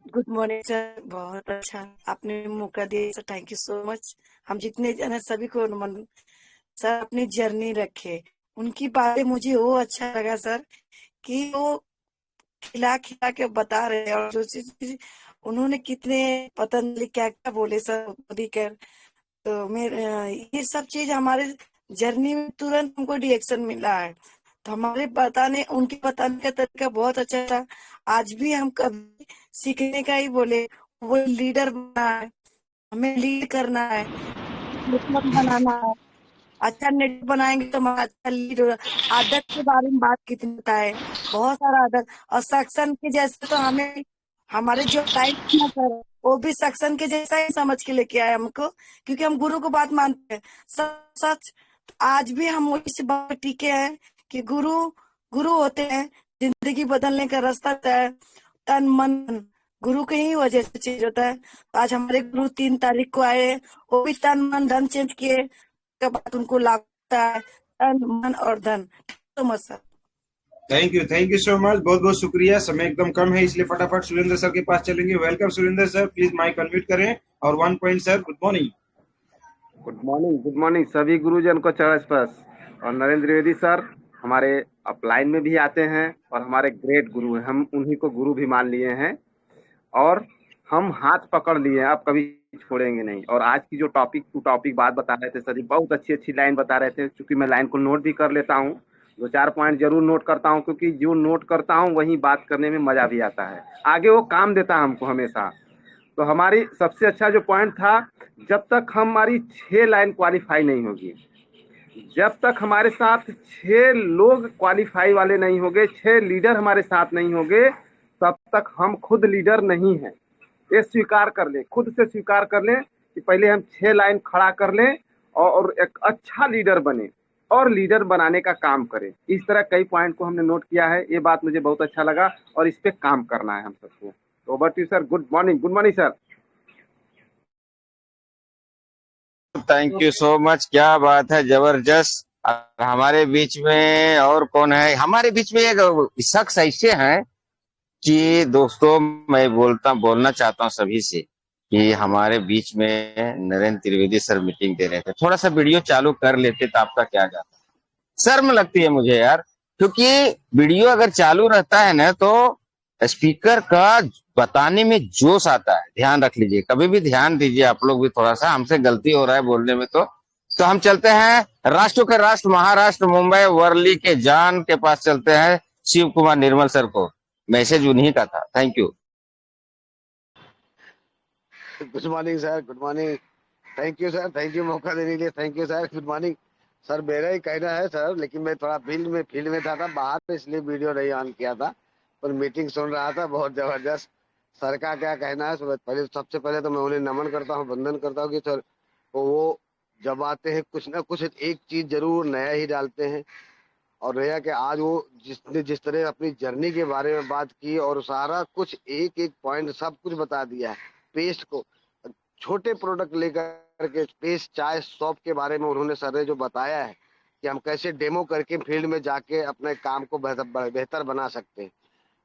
Good morning sir, बहुत अच्छा आपने मौका दिया sir, thank you so much. हम जितने जन है सभी को नमन। सर अपनी जर्नी रखे, उनकी बातें मुझे वो अच्छा लगा सर कि वो खिला खिला के बता रहे हैं। और दूसरी चीज उन्होंने कितने पतंजलि क्या क्या बोले सर मोदी कर। तो मेरे ये सब चीज हमारे जर्नी में तुरंत हमको रिएक्शन मिला है। तो हमारे बताने, उनके बताने का तरीका बहुत अच्छा था। आज भी हम कभी सीखने का ही बोले, वो लीडर बनना है, हमें लीड करना है, नेटवर्क बनाना है। अच्छा नेटवर्क बनाएंगे तो हमारा अच्छा लीड होगा। आदत के बारे में बात कितनी बताए, बहुत सारा आदत। और सक्सन के जैसे तो हमें हमारे जो टाइम ना सर, वो भी सक्सन के जैसा ही समझ के लेके आए हमको, क्योंकि हम गुरु को बात मानते हैं सच सच। आज भी हम इस बात पे टिके हैं कि गुरु गुरु होते हैं, जिंदगी बदलने का रास्ता होता है। तन मन धन, गुरु के ही वजह से चेंज होता है। आज हमारे गुरु 3 तारीख को आए, वो भी तन मन धन चेंज किए के बाद उनको लगता है तन मन और धन। तो मत sir, thank you so much, बहुत बहुत शुक्रिया। समय एकदम कम है इसलिए फटाफट सुरेंद्र सर के पास चलेंगे। Welcome Surendra sir, please mike unmute करें। और 1 point sir, good morning. Good morning सभी गुरुजन को चरण स्पर्श। और नरेंद्र द्विवेदी सर हमारे अपलाइन में भी आते हैं और हमारे ग्रेट गुरु हैं, हम उन्हीं को गुरु भी मान लिए हैं और हम हाथ पकड़ लिए हैं, अब कभी छोड़ेंगे नहीं। और आज की जो टॉपिक टू टॉपिक बात बता रहे थे सर, बहुत अच्छी अच्छी लाइन बता रहे थे। क्योंकि मैं लाइन को नोट भी कर लेता हूँ, 2-4 पॉइंट जरूर नोट करता हूँ, क्योंकि जो नोट करता हूँ वही बात करने में मजा भी आता है, आगे वो काम देता है हमको हमेशा। तो हमारी सबसे अच्छा जो पॉइंट था, जब तक हमारी 6 लाइन क्वालिफाई नहीं होगी, जब तक हमारे साथ 6 लोग क्वालिफाई वाले नहीं होंगे, 6 लीडर हमारे साथ नहीं होंगे, तब तक हम खुद लीडर नहीं हैं। ये स्वीकार कर लें, खुद से स्वीकार कर लें कि पहले हम 6 लाइन खड़ा कर लें और एक अच्छा लीडर बने और लीडर बनाने का काम करें। इस तरह कई पॉइंट को हमने नोट किया है, ये बात मुझे बहुत अच्छा लगा और इस पे काम करना है हम सबको। तो over to sir, good morning sir. Thank you so much, क्या बात है, जबरदस्त। हमारे बीच में और कौन है? हमारे बीच में एक शख्स ऐसे हैं कि दोस्तों मैं बोलना चाहता हूँ सभी से कि हमारे बीच में नरेंद्र त्रिवेदी सर मीटिंग दे रहे थे। थोड़ा सा वीडियो चालू कर लेते तो आपका क्या जाता। शर्म लगती है मुझे यार, क्योंकि वीडियो अगर चालू रहता है ना तो स्पीकर का बताने में जोश आता है। ध्यान रख लीजिए, कभी भी ध्यान दीजिए आप लोग भी थोड़ा सा। हमसे गलती हो रहा है बोलने में। तो हम चलते हैं राष्ट्र के राष्ट्र, महाराष्ट्र, मुंबई, वर्ली के जान के पास चलते हैं, शिव कुमार निर्मल सर को। मैसेज उन्हीं का था। Thank you. Good morning sir, good morning. Thank you sir, thank you मौका देने के लिए, thank you sir. Good morning sir. मेरा ही कहना है सर, लेकिन मैं थोड़ा फील्ड में था बाहर पे, इसलिए वीडियो नहीं ऑन किया था, पर मीटिंग सुन रहा था। बहुत जबरदस्त। सर का क्या कहना है, पहले सबसे पहले तो मैं उन्हें नमन करता हूँ, वंदन करता हूँ कि सर तो वो जब आते हैं कुछ ना कुछ एक चीज जरूर नया ही डालते हैं। और रहा कि आज वो जिसने जिस तरह अपनी जर्नी के बारे में बात की और सारा कुछ एक एक पॉइंट सब कुछ बता दिया है। पेस्ट को छोटे प्रोडक्ट लेकर के पेस्ट चाय सॉप के बारे में उन्होंने सर ने जो बताया है कि हम कैसे डेमो करके फील्ड में जाके अपने काम को बेहतर बना सकते हैं,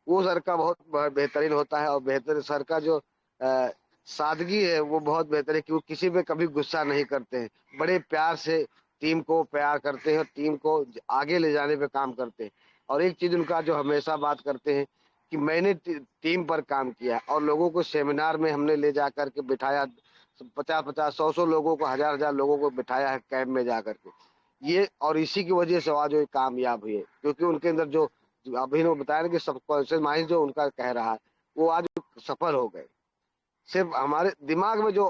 वो सर का बहुत बेहतरीन होता है। और बेहतर सर का जो सादगी है वो बहुत बेहतर है, क्योंकि किसी पे कभी गुस्सा नहीं करते हैं, बड़े प्यार से टीम को प्यार करते हैं और टीम को आगे ले जाने पे काम करते हैं। और एक चीज उनका जो हमेशा बात करते हैं कि मैंने टीम पर काम किया और लोगों को सेमिनार में हमने ले जा करके बिठाया, 50-50, 100-100 लोगों को, 1000-1000 लोगों को बिठाया है कैंप में जा करके। ये और इसी की वजह से आज वो कामयाब हुए, क्योंकि उनके अंदर जो अभी ने बताया ना कि सबकॉन्शियस माइंड जो उनका कह रहा है वो आज सफल हो गए। सिर्फ हमारे दिमाग में जो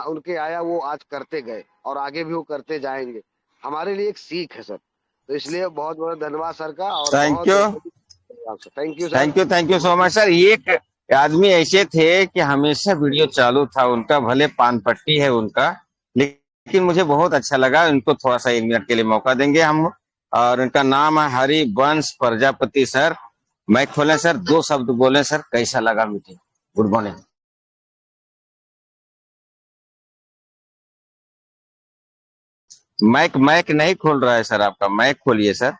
उनके आया वो आज करते गए और आगे भी वो करते जाएंगे। हमारे लिए एक सीख है सर। तो इसलिए बहुत बहुत धन्यवाद सर का। और thank you, thank you sir. Thank you so much sir. ये एक आदमी ऐसे थे कि हमेशा वीडियो चालू था उनका, भले पान पट्टी है उनका, लेकिन मुझे बहुत अच्छा लगा। उनको थोड़ा सा 1 मिनट के लिए मौका देंगे हम। और उनका नाम है हरिवंश प्रजापति सर। माइक खोलें सर, 2 शब्द बोले सर, कैसा लगा मीटिंग? Good morning. माइक नहीं खोल रहा है सर, आपका माइक खोलिए सर।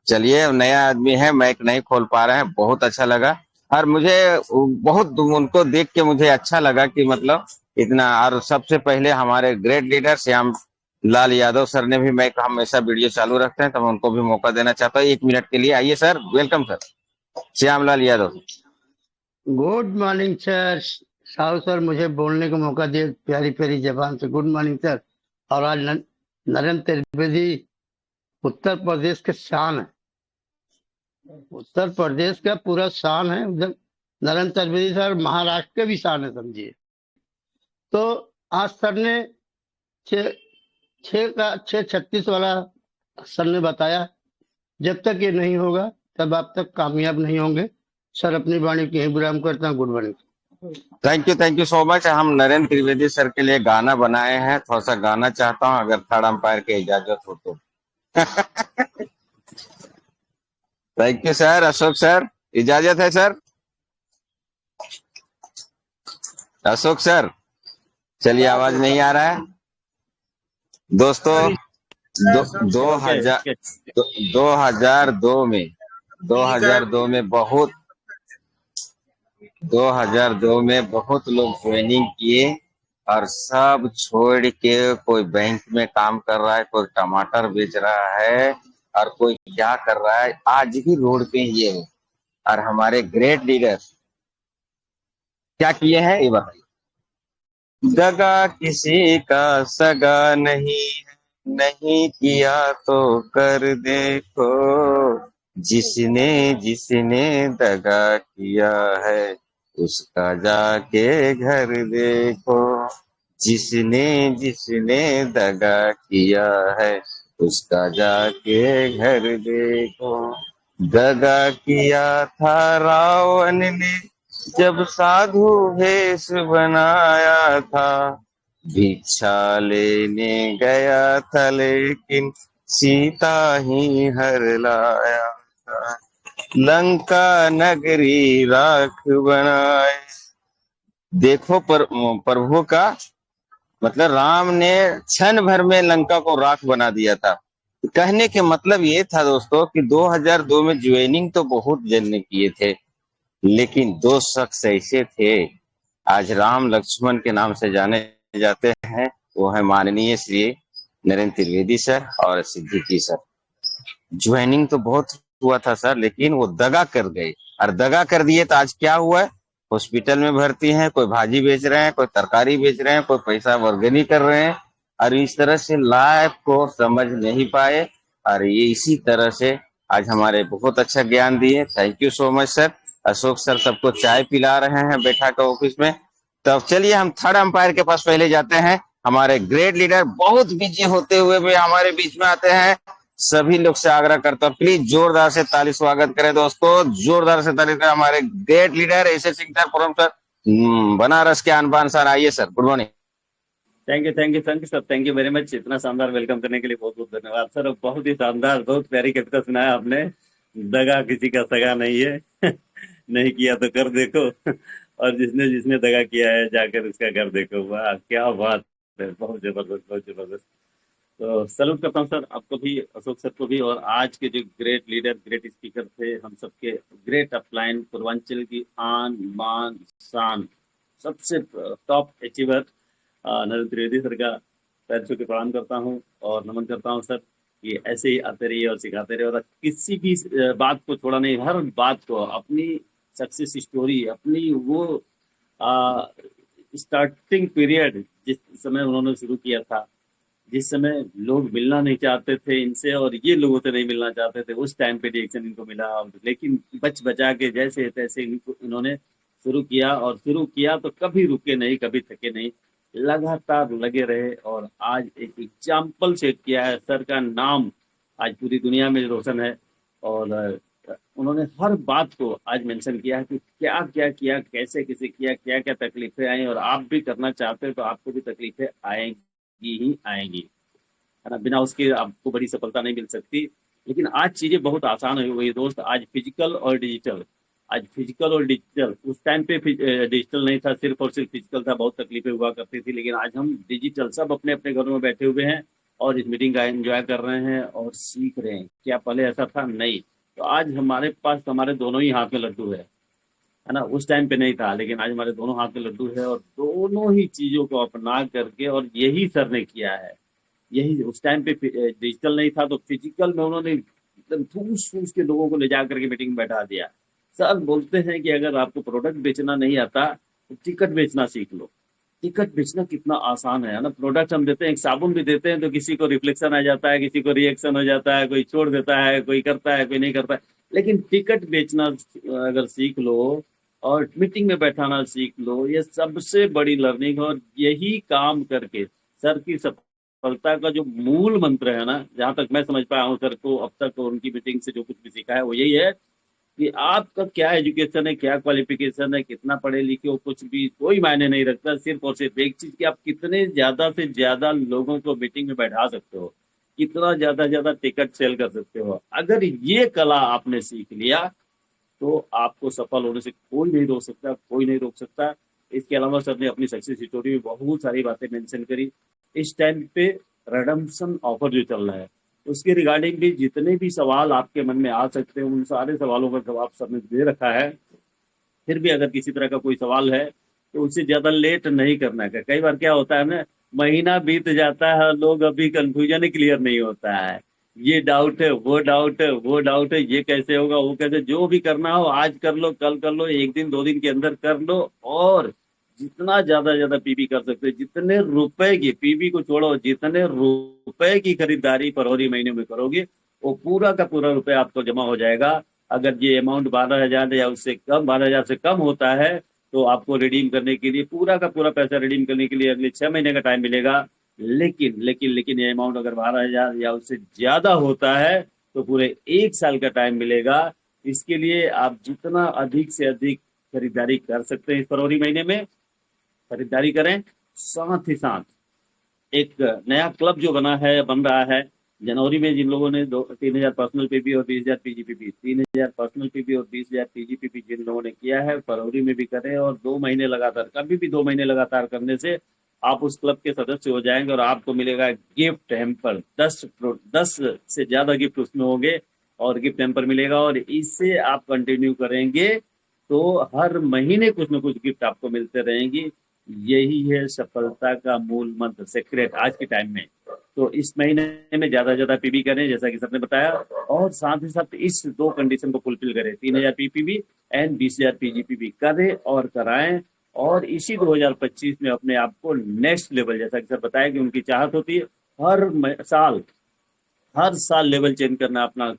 चलिए, नया आदमी है, माइक नहीं खोल पा रहे हैं, बहुत अच्छा लगा। और मुझे बहुत उनको देख के मुझे अच्छा लगा कि मतलब इतना। और सबसे पहले हमारे great leader Shyam Lal Yadav sir ने भी माइक, हमेशा वीडियो चालू रखते हैं, तो मैं उनको भी मौका देना चाहता हूँ 1 मिनट के लिए। आइए sir, welcome sir, Shyam Lal Yadav. Good morning sir. Sahu sir मुझे बोलने का मौका दिए प्यारी प्यारी जबान से। Good morning sir. और आज नरेंद्र त्रिवेदी उत्तर प्रदेश के शान है, उत्तर प्रदेश का पूरा शान है। उधर नरेंद्र त्रिवेदी सर महाराष्ट्र के भी शान है समझिए। तो आज सर ने 6:36 वाला सर ने बताया, जब तक ये नहीं होगा तब आप तक कामयाब नहीं होंगे। सर अपनी वाणी की विराम करता हूँ। Good morning. Thank you so much. हम नरेंद्र त्रिवेदी सर के लिए गाना बनाए हैं, थोड़ा सा गाना चाहता हूँ अगर थर्ड अंपायर की इजाजत हो तो। Thank you sir. Ashok sir, इजाजत है सर? अशोक सर, चलिए, आवाज नहीं आ रहा है दोस्तों। 2002 में 2002 में बहुत लोग ज्वाइनिंग किए और सब छोड़ के, कोई बैंक में काम कर रहा है, कोई टमाटर बेच रहा है, और कोई क्या कर रहा है। आज भी रोड पे ये है। और हमारे ग्रेट लीडर क्या किए हैं ये बताइए। दगा किसी का सगा नहीं किया तो कर देखो, जिसने दगा किया है उसका जाके घर देखो, जिसने दगा किया है उसका जाके घर देखो। दगा किया था रावण ने जब साधु भेष बनाया था, भिक्षा लेने गया था लेकिन सीता ही हर लाया था, लंका नगरी राख बनाए। देखो प्रभु का मतलब, राम ने क्षण भर में लंका को राख बना दिया था। कहने के मतलब ये था दोस्तों कि 2002 में ज्वाइनिंग तो बहुत जन ने किए थे, लेकिन 2 शख्स ऐसे थे आज राम लक्ष्मण के नाम से जाने जाते हैं। वो है माननीय श्री नरेंद्र त्रिवेदी सर और सिद्दीकी सर। ज्वाइनिंग तो बहुत हुआ था सर, लेकिन वो दगा कर गए, और दगा कर दिए तो आज क्या हुआ है? हॉस्पिटल में भर्ती हैं, कोई भाजी बेच रहे हैं, कोई तरकारी बेच रहे हैं, कोई पैसा वर्गनी कर रहे हैं, और इस तरह से लाइफ को समझ नहीं पाए। और ये इसी तरह से आज हमारे बहुत अच्छा ज्ञान दिए। Thank you so much sir. Ashok sir सबको चाय पिला रहे हैं बैठा कर ऑफिस में। तो चलिए हम थर्ड अंपायर के पास पहले जाते हैं। हमारे ग्रेट लीडर बहुत बिजी होते हुए भी हमारे बीच में आते हैं। सभी लोग से आग्रह करता हूँ, प्लीज जोरदार से ताली स्वागत करें दोस्तों, जोरदार से ताली करें हमारे great leader S Singh sir, परम सर। बनारस के आन बान शान। आइए sir, good morning. Thank you sir, thank you very much. इतना शानदार वेलकम करने के लिए बहुत बहुत धन्यवाद सर। बहुत ही शानदार, बहुत प्यारी कविता सुनाया आपने। दगा किसी का सगा नहीं है नहीं किया तो कर देखो और जिसने जिसने दगा किया है जाकर उसका कर देखो। वाह क्या बात है, बहुत जबरदस्त, बहुत जबरदस्त। तो सैल्यूट करता हूँ सर आपको भी, अशोक सर को भी, और आज के जो ग्रेट लीडर, ग्रेट स्पीकर थे हम सबके, ग्रेट अपलाइन, पूर्वांचल की आन बान शान, सबसे top achiever Narendra Trivedi sir का पैर छू के प्रणाम करता हूँ और नमन करता हूँ सर। कि ऐसे ही आते रहिए और सिखाते रहिए, और किसी भी बात को छोड़ा नहीं, हर बात को, अपनी सक्सेस स्टोरी, अपनी वो स्टार्टिंग पीरियड जिस समय उन्होंने शुरू किया था, जिस समय लोग मिलना नहीं चाहते थे इनसे और ये लोगों से नहीं मिलना चाहते थे, उस टाइम पे रिएक्शन इनको मिला, लेकिन बच बचा के जैसे तैसे इन्होंने शुरू किया, और शुरू किया तो कभी रुके नहीं, कभी थके नहीं, लगातार लगे रहे, और आज एक एग्जाम्पल सेट किया है। सर का नाम आज पूरी दुनिया में रोशन है, और उन्होंने हर बात को आज मेंशन किया है कि क्या क्या किया, कैसे कैसे किया, क्या क्या तकलीफें आई, और आप भी करना चाहते हो तो आपको भी तकलीफें आएंगी ही आएंगी, है ना। बिना उसके आपको बड़ी सफलता नहीं मिल सकती। लेकिन आज चीजें बहुत आसान हो गई दोस्त, आज फिजिकल और डिजिटल, आज फिजिकल और डिजिटल, उस टाइम पे डिजिटल नहीं था, सिर्फ और सिर्फ फिजिकल था, बहुत तकलीफें हुआ करती थी, लेकिन आज हम डिजिटल, सब अपने अपने घरों में बैठे हुए हैं और इस मीटिंग का एंजॉय कर रहे हैं और सीख रहे हैं। क्या पहले ऐसा था? नहीं। तो आज हमारे पास हमारे दोनों ही हाथ में लड्डू है ना। उस टाइम पे नहीं था, लेकिन आज हमारे दोनों हाथ में लड्डू है, और दोनों ही चीजों को अपना करके, और यही सर ने किया है। यही उस टाइम पे डिजिटल नहीं था तो फिजिकल में उन्होंने एकदम ठूस ठूस के लोगों को ले जा करके मीटिंग में बैठा दिया। सर बोलते हैं कि अगर आपको प्रोडक्ट बेचना नहीं आता तो टिकट बेचना सीख लो। टिकट बेचना कितना आसान है ना। प्रोडक्ट हम देते हैं, एक साबुन भी देते हैं तो किसी को रिफ्लेक्शन आ जाता है, किसी को रिएक्शन हो जाता है, कोई छोड़ देता है, कोई करता है, कोई नहीं करता है। लेकिन टिकट बेचना अगर सीख लो और मीटिंग में बैठाना सीख लो, ये सबसे बड़ी लर्निंग। और यही काम करके सर की सफलता का जो मूल मंत्र है ना, जहां तक मैं समझ पाया हूँ सर को अब तक, उनकी मीटिंग से जो कुछ भी सीखा है वो यही है कि आपका क्या एजुकेशन है, क्या क्वालिफिकेशन है, कितना पढ़े लिखे हो, कुछ भी कोई मायने नहीं रखता। सिर्फ और सिर्फ एक चीज कि आप कितने ज्यादा से ज्यादा लोगों को मीटिंग में बैठा सकते हो, कितना ज्यादा ज्यादा टिकट सेल कर सकते हो। अगर ये कला आपने सीख लिया तो आपको सफल होने से कोई नहीं रोक सकता, कोई नहीं रोक सकता। इसके अलावा सर ने अपनी सक्सेस स्टोरी में बहुत सारी बातें मेंशन करी। इस टाइम पे रिडम्पशन ऑफर जो चल रहा है उसके रिगार्डिंग भी जितने भी सवाल आपके मन में आ सकते हैं, उन सारे सवालों का जवाब सर ने दे रखा है। फिर भी अगर किसी तरह का कोई सवाल है तो उससे ज्यादा लेट नहीं करना है। कई बार क्या होता है ना, महीना बीत जाता है, लोग अभी कंफ्यूजन ही क्लियर नहीं होता है, ये डाउट है, वो डाउट है, वो डाउट है, ये कैसे होगा, वो कैसे। जो भी करना हो आज कर लो, कल कर लो, एक दिन दो दिन के अंदर कर लो, और जितना ज्यादा पीबी कर सकते हो, जितने रुपए की, पीबी को छोड़ो, जितने रुपए की खरीदारी फरवरी महीने में करोगे वो पूरा का पूरा रुपया आपको जमा हो जाएगा। अगर ये अमाउंट 12,000 या उससे कम, 12,000 से कम होता है तो आपको रिडीम करने के लिए पूरा का पूरा पैसा रिडीम करने के लिए अगले 6 महीने का टाइम मिलेगा। लेकिन ये अमाउंट अगर 12,000 या उससे ज्यादा होता है तो पूरे 1 साल का टाइम मिलेगा। इसके लिए आप जितना अधिक से अधिक खरीदारी कर सकते हैं इस फरवरी महीने में खरीदारी करें। साथ ही साथ एक नया क्लब जो बन रहा है जनवरी में, जिन लोगों ने 3,000 पर्सनल पीपी और 20,000 पीजीपीपी, 3,000 पर्सनल पीपी और 20,000 पीजीपीपी जिन लोगों ने किया है, फरवरी में भी करें, और 2 महीने लगातार, कभी भी 2 महीने लगातार करने से आप उस क्लब के सदस्य हो जाएंगे और आपको मिलेगा गिफ्ट हैम्पर। 10 से ज्यादा गिफ्ट उसमें होंगे और गिफ्ट हैम्पर मिलेगा, और इससे आप कंटिन्यू करेंगे तो हर महीने कुछ ना कुछ गिफ्ट आपको मिलते रहेंगी। यही है सफलता का मूल मंत्र, सीक्रेट आज के टाइम में। तो इस महीने में ज्यादा पीबी करें जैसा कि सबने बताया, और साथ ही साथ इस 2 कंडीशन को फुलफिल करें, 3,000 पीपीबी एंड 20,000 पीजीपीबी करें और कराएं। और इसी 2025 में अपने आप को नेक्स्ट लेवल, जैसा कि सर बताया कि उनकी चाहत होती है हर साल लेवल चेंज करना, अपना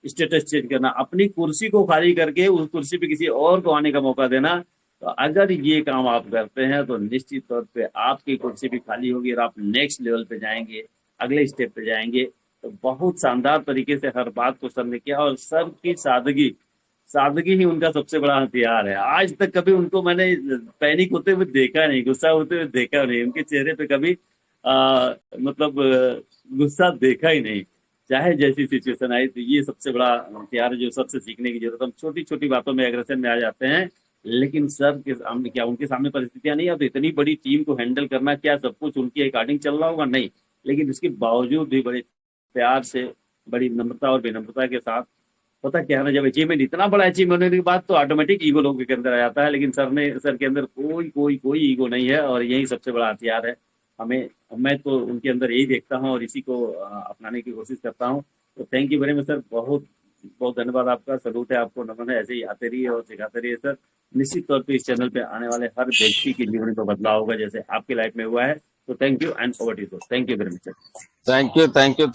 स्टेटस चेंज करना, अपनी कुर्सी को खाली करके उस कुर्सी पे किसी और को आने का मौका देना। तो अगर ये काम आप करते हैं तो निश्चित तौर पे आपकी कुर्सी भी खाली होगी और आप नेक्स्ट लेवल पे जाएंगे, अगले स्टेप पे जाएंगे। तो बहुत शानदार तरीके से हर बात को सर ने किया, और सर की सादगी, सादगी ही उनका सबसे बड़ा हथियार है। आज तक कभी उनको मैंने पैनिक होते हुए देखा नहीं, गुस्सा होते हुए देखा नहीं, उनके चेहरे पे कभी मतलब गुस्सा देखा ही नहीं, चाहे जैसी सिचुएशन आई। तो ये सबसे बड़ा हथियार है जो सबसे सीखने की जरूरत है। हम छोटी छोटी बातों में एग्रेशन में आ जाते हैं, लेकिन सर के सामने क्या, उनके सामने परिस्थितियां नहीं, अब इतनी बड़ी टीम को हैंडल करना, क्या सब कुछ उनके अकॉर्डिंग चल रहा होगा? नहीं, लेकिन उसके बावजूद भी बड़े प्यार से, बड़ी नम्रता और विनम्रता के साथ, पता क्या है ना, जब अचीवमेंट, इतना बड़ा अचीवमेंट होने के बाद तो ऑटोमेटिक ईगो लोगों के अंदर आ जाता है, लेकिन सर के अंदर कोई ईगो नहीं है, और यही सबसे बड़ा हथियार है हमें। मैं तो उनके अंदर यही देखता हूँ और इसी को अपनाने की कोशिश करता हूँ। तो thank you very much sir, बहुत बहुत धन्यवाद आपका, सलूट है आपको, नमन है। ऐसे ही आते रहिए और सिखाते रहिए सर। निश्चित तौर पे इस चैनल पे आने वाले हर व्यक्ति की जीवन में बदलाव होगा, जैसे आपकी लाइफ में हुआ है। तो thank you and over to you. Thank you very much sir.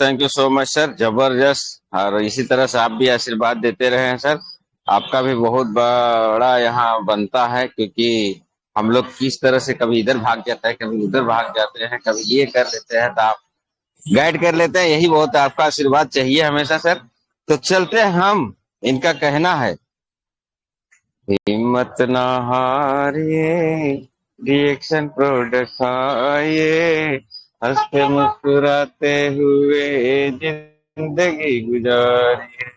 Thank you so much sir, जबरदस्त। और इसी तरह से आप भी आशीर्वाद देते रहे हैं सर। आपका भी बहुत बड़ा यहाँ बनता है, क्योंकि हम लोग किस तरह से कभी इधर भाग जाते हैं, कभी उधर भाग जाते हैं, कभी ये कर लेते हैं, तो आप गाइड कर लेते हैं, यही बहुत है। आपका आशीर्वाद चाहिए हमेशा सर। तो चलते हैं हम, इनका कहना है, हिम्मत ना हारिए, रिएक्शन प्रोडक्ट आइए, हंसते मुस्कुराते हुए जिंदगी गुजारिए।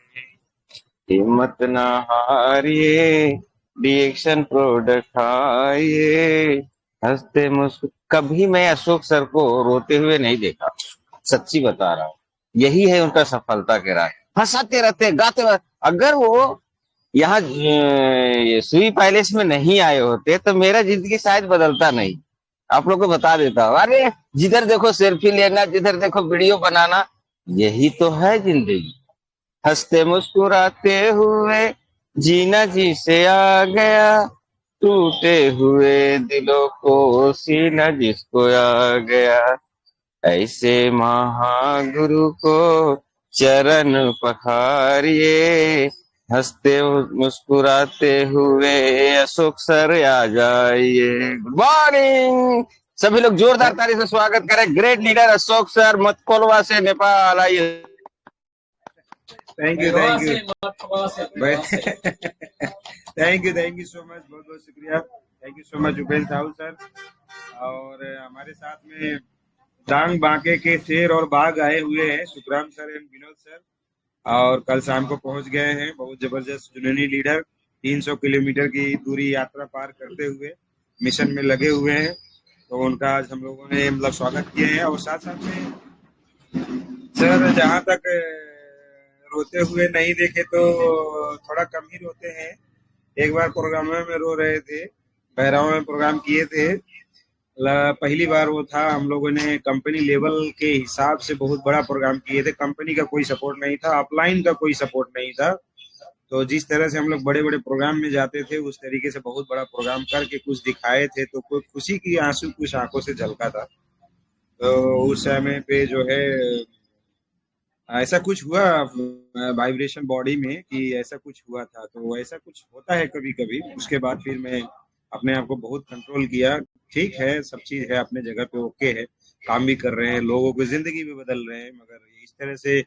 हिम्मत ना हारिए, रिएक्शन प्रोडक्ट आइए, हंसते मुस्कुर। कभी मैं अशोक सर को रोते हुए नहीं देखा, सच्ची बता रहा हूँ। यही है उनका सफलता के राज, हंसाते रहते, गाते रहते। अगर वो यहाँ ये सुई पैलेस में नहीं आए होते तो मेरा जिंदगी शायद बदलता नहीं। आप लोग को बता देता हूँ। अरे जिधर देखो सेल्फी लेना, जिधर देखो वीडियो बनाना, यही तो है जिंदगी। हंसते मुस्कुराते हुए जीना जी से आ गया, टूटे हुए दिलों को सीना जिसको आ गया। ऐसे महागुरु को चरण पखारिए, हंसते मुस्कुराते हुए अशोक सर आ जाइए। Good morning. सभी लोग जोरदार ताली से स्वागत करें, ग्रेट लीडर अशोक सर, मतकोलवा से, नेपाल। आइए। Thank you thank you so much, बहुत बहुत शुक्रिया। Thank you so much Upendra Sahu sir. और हमारे साथ में डांग बांके के शेर और बाघ आए हुए हैं, Sukhram sir and Vinod sir, और कल शाम को पहुंच गए हैं। बहुत जबरदस्त जुनूनी लीडर, 300 किलोमीटर की दूरी यात्रा पार करते हुए मिशन में लगे हुए हैं। तो उनका आज हम लोगों ने मतलब स्वागत किए हैं। और साथ साथ में सर, जहाँ तक रोते हुए नहीं देखे तो थोड़ा कम ही रोते हैं। एक बार प्रोग्राम में रो रहे थे, बहराव में प्रोग्राम किए थे। पहली बार वो था, हम लोगों ने कंपनी लेवल के हिसाब से बहुत बड़ा प्रोग्राम किए थे। कंपनी का कोई सपोर्ट नहीं था, अपलाइन का कोई सपोर्ट नहीं था। तो जिस तरह से हम लोग बड़े बड़े प्रोग्राम में जाते थे, उस तरीके से बहुत बड़ा प्रोग्राम करके कुछ दिखाए थे, तो कोई खुशी की आंसू कुछ आंखों से झलका था। तो उस समय पे जो है ऐसा कुछ हुआ वाइब्रेशन बॉडी में कि ऐसा कुछ हुआ था। तो ऐसा कुछ होता है कभी कभी। उसके बाद फिर मैं अपने आप को बहुत कंट्रोल किया। ठीक है, सब चीज है अपने जगह पे, ओके है, काम भी कर रहे हैं, लोगों की जिंदगी भी बदल रहे हैं, मगर इस तरह से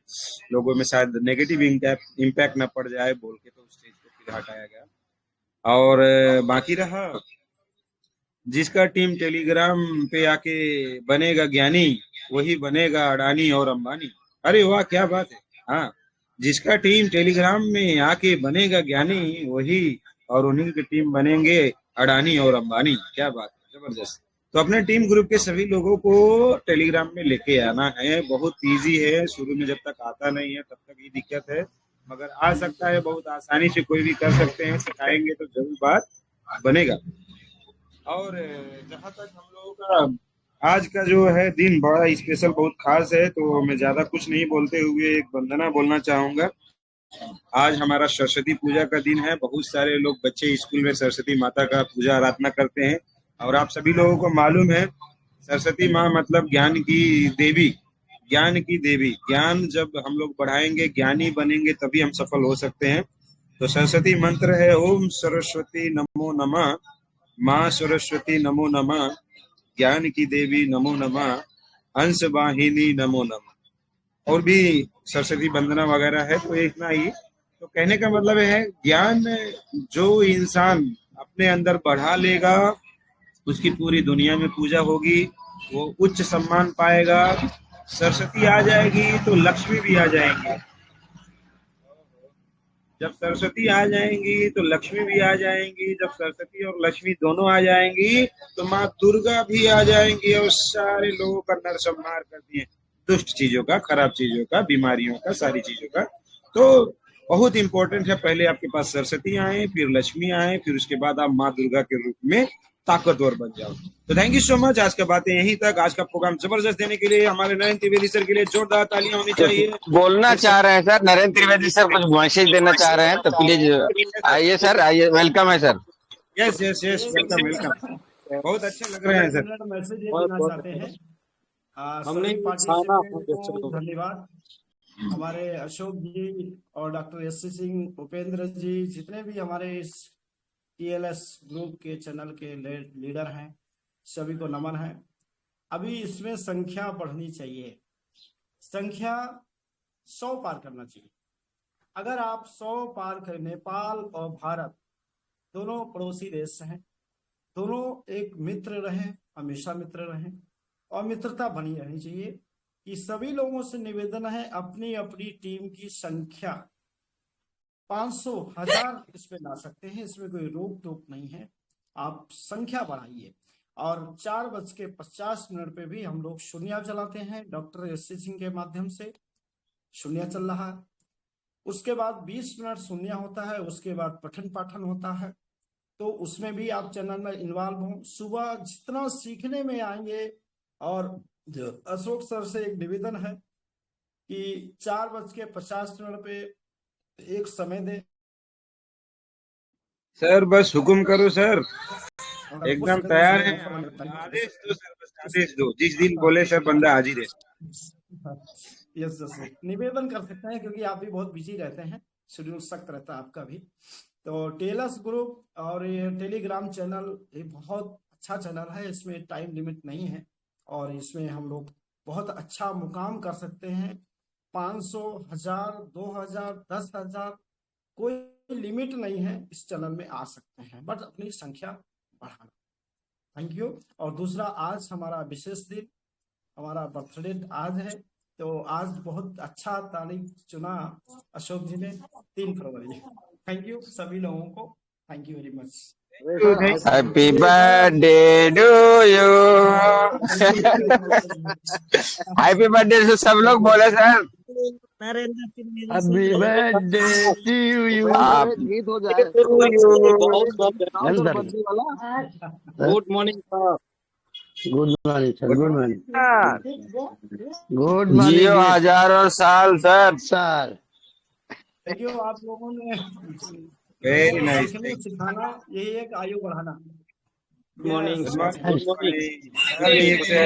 लोगों में शायद नेगेटिव इम्पैक्ट ना पड़ जाए बोल के तो स्टेज को फिर हटाया गया। और बाकी रहा, जिसका टीम टेलीग्राम पे आके बनेगा ज्ञानी, वही बनेगा अडानी और अंबानी। अरे वाह, क्या बात है। हाँ, जिसका टीम टेलीग्राम में आके बनेगा ज्ञानी, वही और उन्हीं की टीम बनेंगे अडानी और अंबानी। क्या बात है, जबरदस्त। तो अपने टीम ग्रुप के सभी लोगों को टेलीग्राम में लेके आना है। बहुत इजी है, शुरू में जब तक आता नहीं है तब तक ये दिक्कत है, मगर आ सकता है, बहुत आसानी से कोई भी कर सकते हैं। सिखाएंगे तो जरूर बात बनेगा। और जहाँ तक हम लोगों का आज का जो है दिन बड़ा स्पेशल, बहुत खास है, तो मैं ज्यादा कुछ नहीं बोलते हुए एक वंदना बोलना चाहूंगा। आज हमारा सरस्वती पूजा का दिन है। बहुत सारे लोग, बच्चे स्कूल में सरस्वती माता का पूजा आराधना करते हैं। और आप सभी लोगों को मालूम है, सरस्वती माँ मतलब ज्ञान की देवी, ज्ञान की देवी। ज्ञान जब हम लोग बढ़ाएंगे, ज्ञानी बनेंगे, तभी हम सफल हो सकते हैं। तो सरस्वती मंत्र है, ओम सरस्वती नमो नमः, माँ सरस्वती नमो नमः, ज्ञान की देवी नमो नमः, हंस वाहिनी नमो नमः। और भी सरस्वती वंदना वगैरह है, तो इतना ही। तो कहने का मतलब है ज्ञान जो इंसान अपने अंदर बढ़ा लेगा उसकी पूरी दुनिया में पूजा होगी, वो उच्च सम्मान पाएगा। सरस्वती आ जाएगी तो लक्ष्मी भी आ जाएंगी। जब सरस्वती आ जाएंगी तो लक्ष्मी भी आ जाएंगी। जब सरस्वती और लक्ष्मी दोनों आ जाएंगी तो माँ दुर्गा भी आ जाएंगी और सारे लोगों का नरसंहार करती है, दुष्ट चीजों का, खराब चीजों का, बीमारियों का, सारी चीजों का। तो बहुत इंपॉर्टेंट है, पहले आपके पास सरस्वती आए, फिर लक्ष्मी आए, फिर उसके बाद आप माँ दुर्गा के रूप में ताकतवर बन जाओ। तो थैंक यू सो मच। आज का बातें यहीं तक। आज का प्रोग्राम जबरदस्त देने के लिए हमारे नरेंद्र त्रिवेदी सर के लिए जोरदार तालियां होनी चाहिए। बोलना चाह रहे हैं सर, नरेंद्र त्रिवेदी सर कुछ मैसेज देना चाह रहे हैं, तो प्लीज आइए सर, आइए, वेलकम है sir. Yes yes yes, welcome welcome. बहुत अच्छे लग रहे हैं सर। मैसेज ये देना चाहते हैं सभी पार्टिसिपेंट को धन्यवाद। हमारे अशोक जी और doctor S C Singh, Upendra ji, जितने भी हमारे इस टीएलएस ग्रुप के चैनल के लीडर हैं, सभी को नमन है। अभी इसमें संख्या बढ़नी चाहिए, संख्या 100 पार करना चाहिए। अगर आप 100 पार कर, नेपाल और भारत दोनों पड़ोसी देश हैं, दोनों एक मित्र रहें, हमेशा मित्र रहें और मित्रता बनी रहनी चाहिए। कि सभी लोगों से निवेदन है, अपनी अपनी टीम की संख्या 500, 1000 इसमें ला सकते हैं, इसमें कोई रोक टोक नहीं है। आप संख्या बढ़ाइए। और 4:50 पे भी हम लोग शून्य चलाते हैं, डॉक्टर एस सी सिंह के माध्यम से शून्य चल रहा है। उसके बाद 20 मिनट शून्य होता है, उसके बाद पठन पाठन होता है, तो उसमें भी आप चैनल में इन्वॉल्व हो। सुबह जितना सीखने में आएंगे। और अशोक सर से एक निवेदन है कि 4:50 पे एक समय दे। सर बस हुकुम करो सर, एकदम तैयार है। आदेश दो सर, बस आदेश दो, जिस दिन बोले सर बंदा हाजिर है। यस यस, निवेदन कर सकते हैं क्योंकि आप भी बहुत बिजी रहते हैं, शेड्यूल सख्त रहता है आपका भी। तो टेलस ग्रुप और ये टेलीग्राम चैनल ये बहुत अच्छा चैनल है, इसमें टाइम लिमिट नहीं है और इसमें हम लोग बहुत अच्छा मुकाम कर सकते हैं। 500, 1000, 2000, 10,000 कोई लिमिट नहीं है, इस चैनल में आ सकते हैं, बट अपनी संख्या बढ़ाना। Thank you. और दूसरा, आज हमारा विशेष दिन, हमारा बर्थडे आज है, तो आज बहुत अच्छा तारीख चुना अशोक जी ने, 3 फरवरी। थैंक यू सभी लोगों को, thank you very much. Happy birthday to you. Happy birthday से सब लोग बोले सर। Happy birthday to you. आप गीत हो जाए good morning sir. Good morning sir, good morning, good जियो मॉर्निंग हजारों साल सर। सर। Thank you. आप लोगों ने वेरी नाइस, सीखने सिखाना, यही एक आयु बढ़ाना। Good morning Yes. Sir. Good morning. ठीक है।